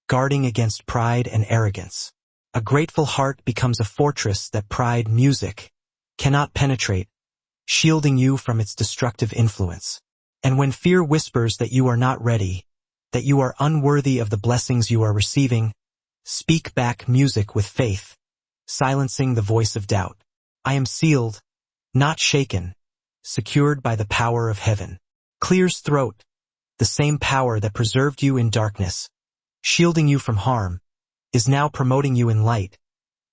guarding against pride and arrogance. A grateful heart becomes a fortress that pride music cannot penetrate, shielding you from its destructive influence. And when fear whispers that you are not ready, that you are unworthy of the blessings you are receiving, speak back music with faith, silencing the voice of doubt. I am sealed, not shaken, secured by the power of heaven. Clears throat, the same power that preserved you in darkness, shielding you from harm, is now promoting you in light,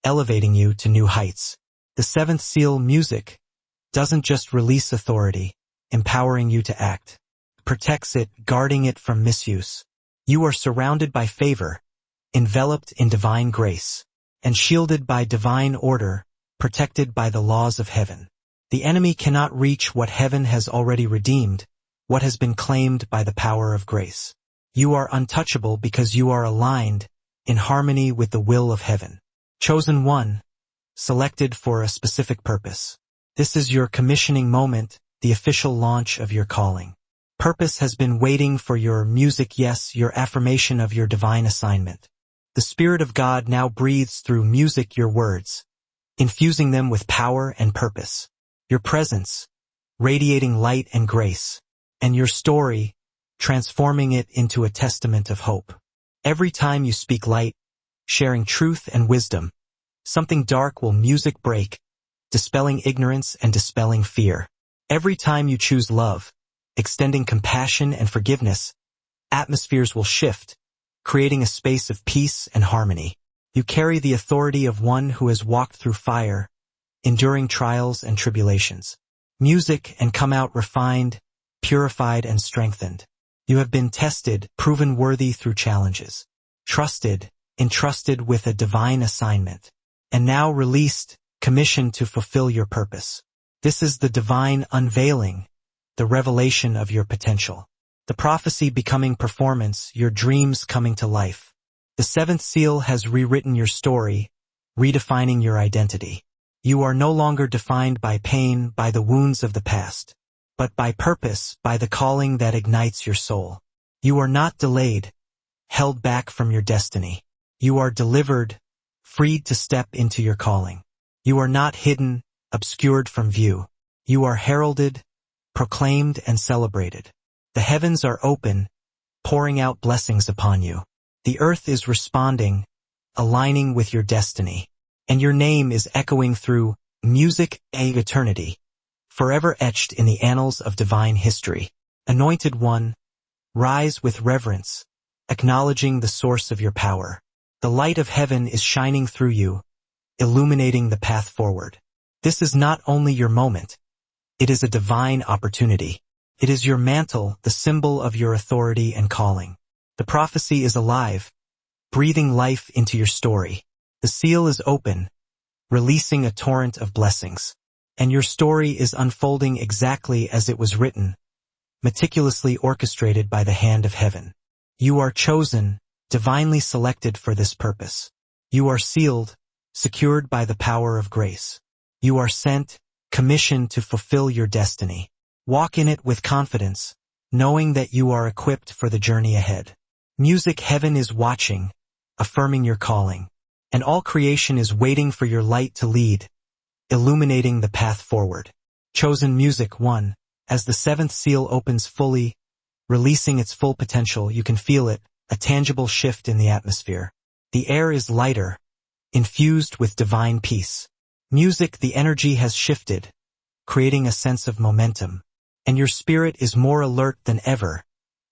elevating you to new heights. The seventh seal music doesn't just release authority, empowering you to act. Protects it, guarding it from misuse. You are surrounded by favor, enveloped in divine grace, and shielded by divine order, protected by the laws of heaven. The enemy cannot reach what heaven has already redeemed, what has been claimed by the power of grace. You are untouchable because you are aligned, in harmony with the will of heaven. Chosen one, selected for a specific purpose. This is your commissioning moment, the official launch of your calling. Purpose has been waiting for your music, yes, your affirmation of your divine assignment. The Spirit of God now breathes through music your words, infusing them with power and purpose. Your presence, radiating light and grace, and your story, transforming it into a testament of hope. Every time you speak light, sharing truth and wisdom, something dark will music break, dispelling ignorance and dispelling fear. Every time you choose love, extending compassion and forgiveness, atmospheres will shift, creating a space of peace and harmony. You carry the authority of one who has walked through fire, enduring trials and tribulations. Music and come out refined, purified and strengthened. You have been tested, proven worthy through challenges. Trusted, entrusted with a divine assignment. And now released, commissioned to fulfill your purpose. This is the divine unveiling, the revelation of your potential. The prophecy becoming performance, your dreams coming to life. The seventh seal has rewritten your story, redefining your identity. You are no longer defined by pain, by the wounds of the past, but by purpose, by the calling that ignites your soul. You are not delayed, held back from your destiny. You are delivered, freed to step into your calling. You are not hidden, obscured from view. You are heralded, proclaimed, and celebrated. The heavens are open, pouring out blessings upon you. The earth is responding, aligning with your destiny. And your name is echoing through music and eternity, forever etched in the annals of divine history. Anointed One, rise with reverence, acknowledging the source of your power. The light of heaven is shining through you, illuminating the path forward. This is not only your moment, it is a divine opportunity. It is your mantle, the symbol of your authority and calling. The prophecy is alive, breathing life into your story. The seal is open, releasing a torrent of blessings. And your story is unfolding exactly as it was written, meticulously orchestrated by the hand of heaven. You are chosen, divinely selected for this purpose. You are sealed, secured by the power of grace. You are sent, commissioned to fulfill your destiny. Walk in it with confidence, knowing that you are equipped for the journey ahead. Music heaven is watching, affirming your calling, and all creation is waiting for your light to lead, illuminating the path forward. Chosen Music 1, as the seventh seal opens fully, releasing its full potential, you can feel it, a tangible shift in the atmosphere. The air is lighter, infused with divine peace. Music, the energy has shifted, creating a sense of momentum, and your spirit is more alert than ever,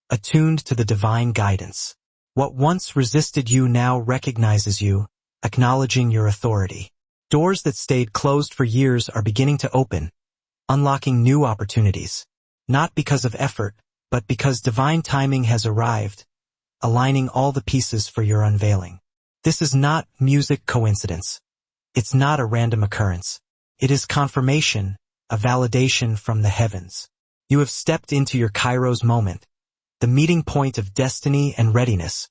attuned to the divine guidance. What once resisted you now recognizes you, acknowledging your authority. Doors that stayed closed for years are beginning to open, unlocking new opportunities, not because of effort, but because divine timing has arrived, aligning all the pieces for your unveiling. This is not music coincidence. It's not a random occurrence. It is confirmation, a validation from the heavens. You have stepped into your Kairos moment, the meeting point of destiny and readiness,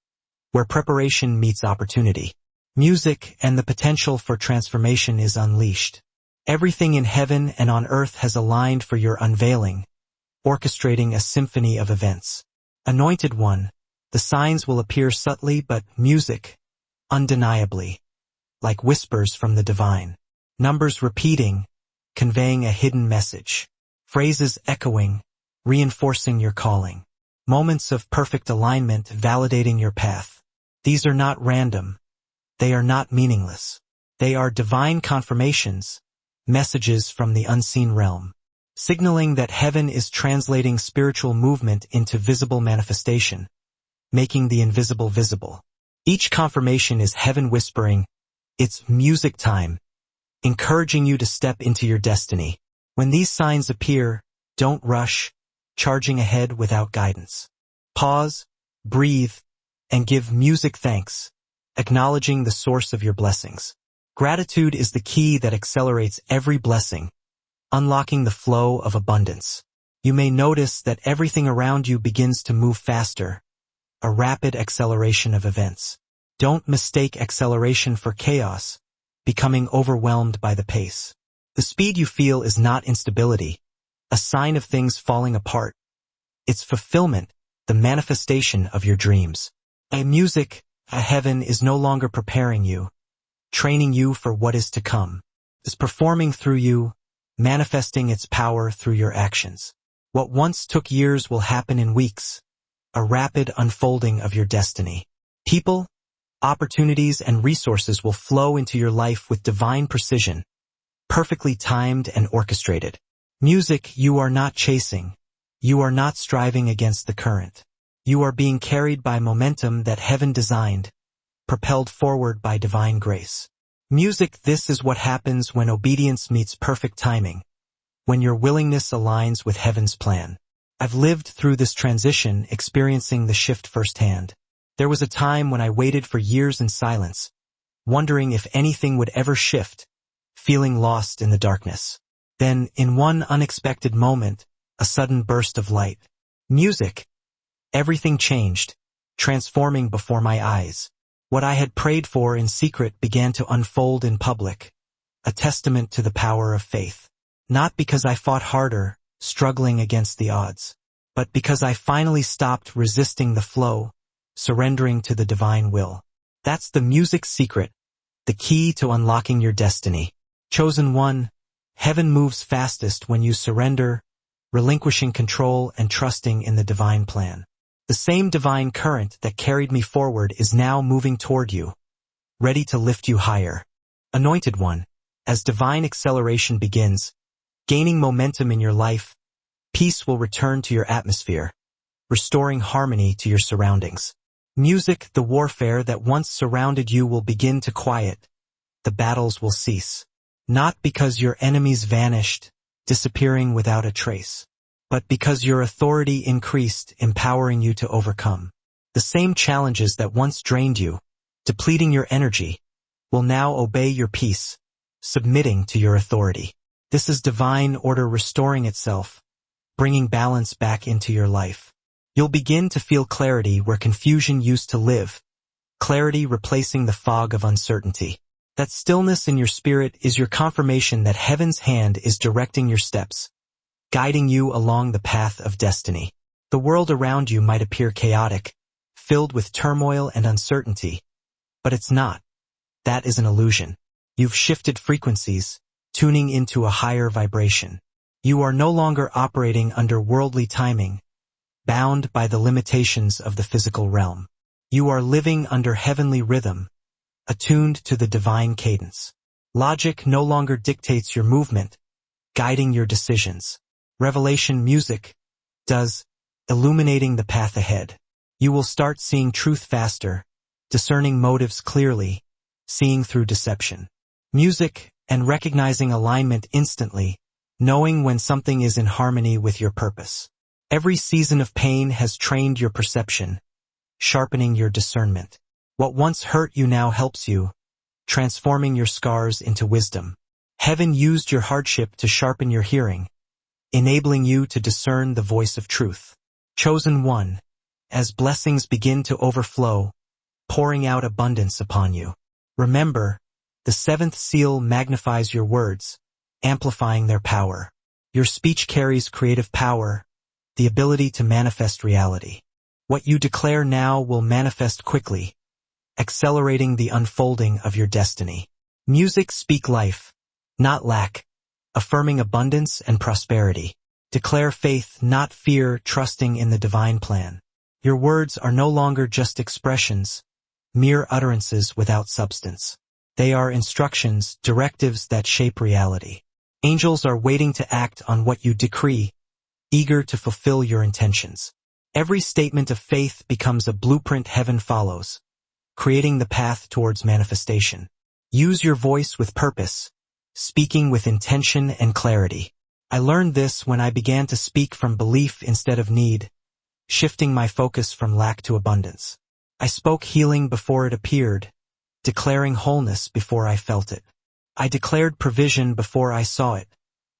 where preparation meets opportunity. Music and the potential for transformation is unleashed. Everything in heaven and on earth has aligned for your unveiling, orchestrating a symphony of events. Anointed One, the signs will appear subtly, but music, undeniably, like whispers from the divine. Numbers repeating, conveying a hidden message. Phrases echoing, reinforcing your calling. Moments of perfect alignment validating your path. These are not random. They are not meaningless. They are divine confirmations, messages from the unseen realm, signaling that heaven is translating spiritual movement into visible manifestation, making the invisible visible. Each confirmation is heaven whispering, it's music time, encouraging you to step into your destiny. When these signs appear, don't rush, charging ahead without guidance. Pause, breathe, and give music thanks, acknowledging the source of your blessings. Gratitude is the key that accelerates every blessing, unlocking the flow of abundance. You may notice that everything around you begins to move faster, a rapid acceleration of events. Don't mistake acceleration for chaos, becoming overwhelmed by the pace. The speed you feel is not instability, a sign of things falling apart. It's fulfillment, the manifestation of your dreams. A music, a heaven is no longer preparing you, training you for what is to come. It's performing through you, manifesting its power through your actions. What once took years will happen in weeks, a rapid unfolding of your destiny. People, opportunities, and resources will flow into your life with divine precision, perfectly timed and orchestrated. Music, you are not chasing. You are not striving against the current. You are being carried by momentum that heaven designed, propelled forward by divine grace. Music, this is what happens when obedience meets perfect timing, when your willingness aligns with heaven's plan. I've lived through this transition, experiencing the shift firsthand. There was a time when I waited for years in silence, wondering if anything would ever shift, feeling lost in the darkness. Then, in one unexpected moment, a sudden burst of light. Music. Everything changed, transforming before my eyes. What I had prayed for in secret began to unfold in public, a testament to the power of faith. Not because I fought harder, struggling against the odds, but because I finally stopped resisting the flow, surrendering to the divine will. That's the music's secret, the key to unlocking your destiny. Chosen one, heaven moves fastest when you surrender, relinquishing control and trusting in the divine plan. The same divine current that carried me forward is now moving toward you, ready to lift you higher. Anointed one, as divine acceleration begins, gaining momentum in your life, peace will return to your atmosphere, restoring harmony to your surroundings. Music, the warfare that once surrounded you will begin to quiet. The battles will cease. Not because your enemies vanished, disappearing without a trace, but because your authority increased, empowering you to overcome. The same challenges that once drained you, depleting your energy, will now obey your peace, submitting to your authority. This is divine order restoring itself, bringing balance back into your life. You'll begin to feel clarity where confusion used to live, clarity replacing the fog of uncertainty. That stillness in your spirit is your confirmation that heaven's hand is directing your steps, guiding you along the path of destiny. The world around you might appear chaotic, filled with turmoil and uncertainty, but it's not. That is an illusion. You've shifted frequencies, tuning into a higher vibration. You are no longer operating under worldly timing, bound by the limitations of the physical realm. You are living under heavenly rhythm, attuned to the divine cadence. Logic no longer dictates your movement, guiding your decisions. Revelation music does, illuminating the path ahead. You will start seeing truth faster, discerning motives clearly, seeing through deception. Music and recognizing alignment instantly, knowing when something is in harmony with your purpose. Every season of pain has trained your perception, sharpening your discernment. What once hurt you now helps you, transforming your scars into wisdom. Heaven used your hardship to sharpen your hearing, enabling you to discern the voice of truth. Chosen one, as blessings begin to overflow, pouring out abundance upon you. Remember, the seventh seal magnifies your words, amplifying their power. Your speech carries creative power, the ability to manifest reality. What you declare now will manifest quickly, accelerating the unfolding of your destiny. Music speak life, not lack, affirming abundance and prosperity. Declare faith, not fear, trusting in the divine plan. Your words are no longer just expressions, mere utterances without substance. They are instructions, directives that shape reality. Angels are waiting to act on what you decree, eager to fulfill your intentions. Every statement of faith becomes a blueprint heaven follows, creating the path towards manifestation. Use your voice with purpose, speaking with intention and clarity. I learned this when I began to speak from belief instead of need, shifting my focus from lack to abundance. I spoke healing before it appeared, declaring wholeness before I felt it. I declared provision before I saw it,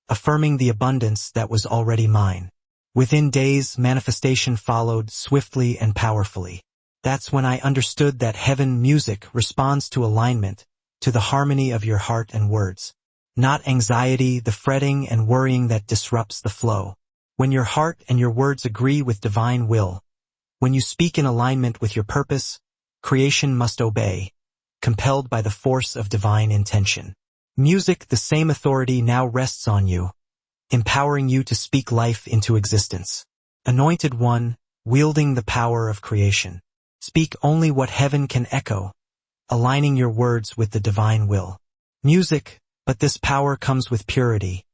affirming the abundance that was already mine. Within days, manifestation followed swiftly and powerfully. That's when I understood that heaven music responds to alignment, to the harmony of your heart and words. Not anxiety, the fretting and worrying that disrupts the flow. When your heart and your words agree with divine will, when you speak in alignment with your purpose, creation must obey, compelled by the force of divine intention. Music, the same authority now rests on you, empowering you to speak life into existence. Anointed one, wielding the power of creation. Speak only what heaven can echo, aligning your words with the divine will. Music, but this power comes with purity,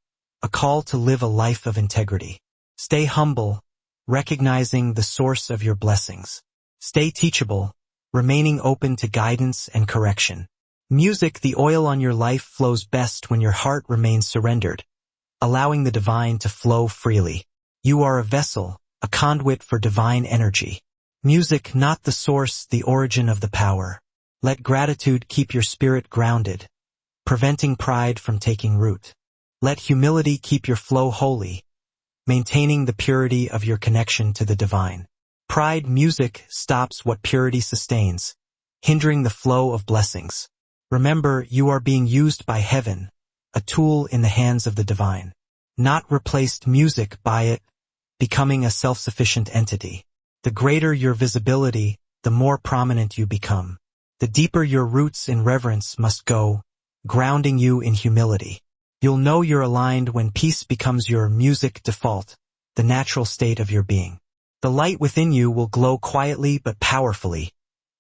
a call to live a life of integrity. Stay humble, recognizing the source of your blessings. Stay teachable, remaining open to guidance and correction. Music, the oil on your life flows best when your heart remains surrendered, allowing the divine to flow freely. You are a vessel, a conduit for divine energy. Music, not the source, the origin of the power. Let gratitude keep your spirit grounded, preventing pride from taking root. Let humility keep your flow holy, maintaining the purity of your connection to the divine. Pride music stops what purity sustains, hindering the flow of blessings. Remember, you are being used by heaven, a tool in the hands of the divine. Not replaced music by it, becoming a self-sufficient entity. The greater your visibility, the more prominent you become. The deeper your roots in reverence must go, grounding you in humility. You'll know you're aligned when peace becomes your music default, the natural state of your being. The light within you will glow quietly but powerfully,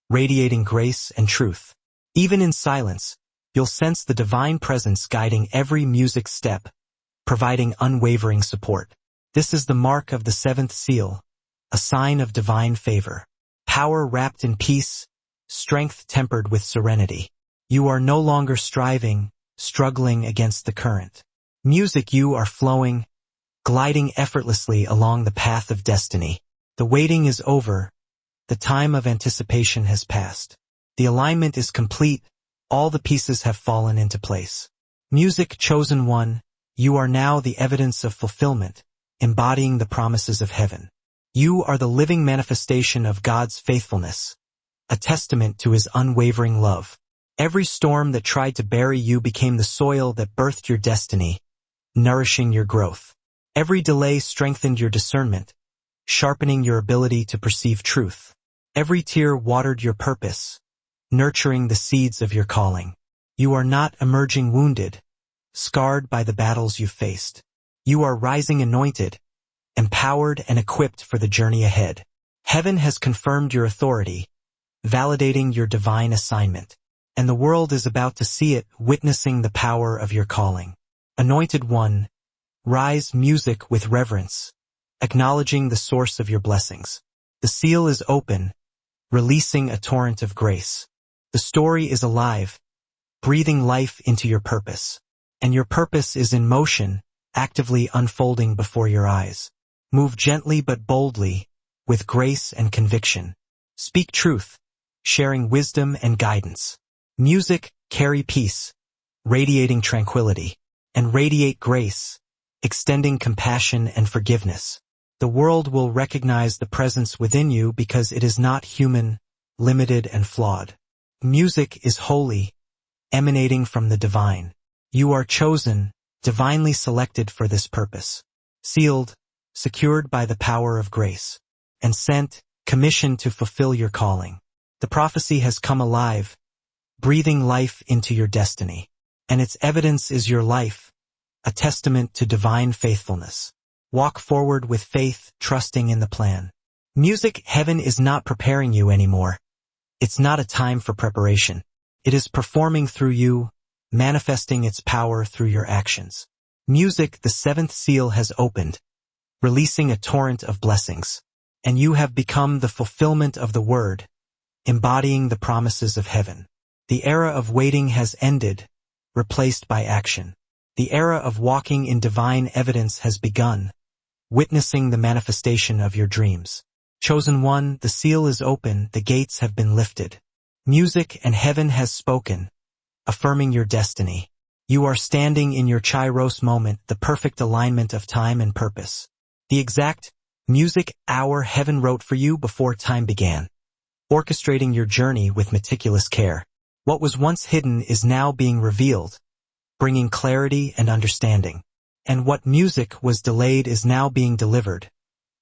radiating grace and truth. Even in silence, you'll sense the divine presence guiding every music step, providing unwavering support. This is the mark of the seventh seal, a sign of divine favor. Power wrapped in peace, strength tempered with serenity. You are no longer struggling against the current. Music, you are flowing, gliding effortlessly along the path of destiny. The waiting is over. The time of anticipation has passed. The alignment is complete. All the pieces have fallen into place. Music, chosen one, you are now the evidence of fulfillment, embodying the promises of heaven. You are the living manifestation of God's faithfulness, a testament to his unwavering love. Every storm that tried to bury you became the soil that birthed your destiny, nourishing your growth. Every delay strengthened your discernment, sharpening your ability to perceive truth. Every tear watered your purpose, nurturing the seeds of your calling. You are not emerging wounded, scarred by the battles you've faced. You are rising anointed, empowered and equipped for the journey ahead. Heaven has confirmed your authority, validating your divine assignment. And the world is about to see it, witnessing the power of your calling. Anointed one, rise, music with reverence, acknowledging the source of your blessings. The seal is open, releasing a torrent of grace. The story is alive, breathing life into your purpose. And your purpose is in motion, actively unfolding before your eyes. Move gently but boldly, with grace and conviction. Speak truth, sharing wisdom and guidance. Music, carry peace, radiating tranquility, and radiate grace, extending compassion and forgiveness. The world will recognize the presence within you because it is not human, limited and flawed. Music is holy, emanating from the divine. You are chosen, divinely selected for this purpose. Sealed, secured by the power of grace, and sent, commissioned to fulfill your calling. The prophecy has come alive, breathing life into your destiny. And its evidence is your life, a testament to divine faithfulness. Walk forward with faith, trusting in the plan. Music, heaven is not preparing you anymore. It's not a time for preparation. It is performing through you, manifesting its power through your actions. Music, the seventh seal has opened, releasing a torrent of blessings. And you have become the fulfillment of the word, embodying the promises of heaven. The era of waiting has ended, replaced by action. The era of walking in divine evidence has begun, witnessing the manifestation of your dreams. Chosen one, the seal is open, the gates have been lifted. Music, and heaven has spoken, affirming your destiny. You are standing in your Kairos moment, the perfect alignment of time and purpose. The exact music hour heaven wrote for you before time began, orchestrating your journey with meticulous care. What was once hidden is now being revealed, bringing clarity and understanding. And what music was delayed is now being delivered,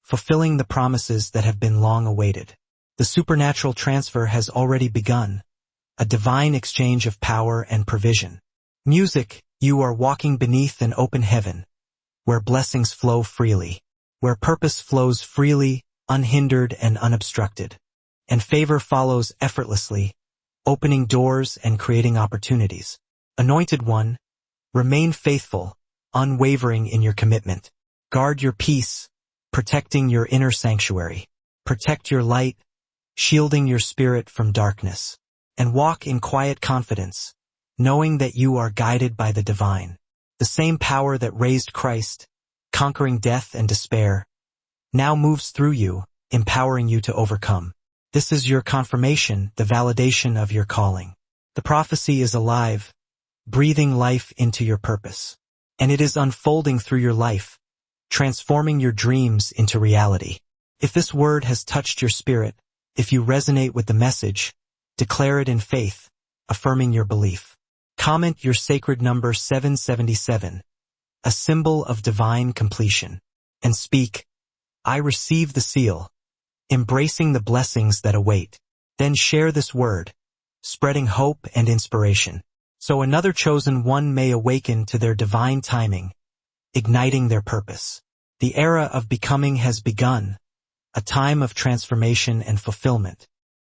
fulfilling the promises that have been long awaited. The supernatural transfer has already begun, a divine exchange of power and provision. Music, you are walking beneath an open heaven, where blessings flow freely, where purpose flows freely, unhindered and unobstructed, and favor follows effortlessly, opening doors and creating opportunities. Anointed one, remain faithful, unwavering in your commitment. Guard your peace, protecting your inner sanctuary. Protect your light, shielding your spirit from darkness. And walk in quiet confidence, knowing that you are guided by the divine. The same power that raised Christ, conquering death and despair, now moves through you, empowering you to overcome. This is your confirmation, the validation of your calling. The prophecy is alive, breathing life into your purpose. And it is unfolding through your life, transforming your dreams into reality. If this word has touched your spirit, if you resonate with the message, declare it in faith, affirming your belief. Comment your sacred number 777, a symbol of divine completion, and speak, I receive the seal, embracing the blessings that await. Then share this word, spreading hope and inspiration. So another chosen one may awaken to their divine timing, igniting their purpose. The era of becoming has begun, a time of transformation and fulfillment.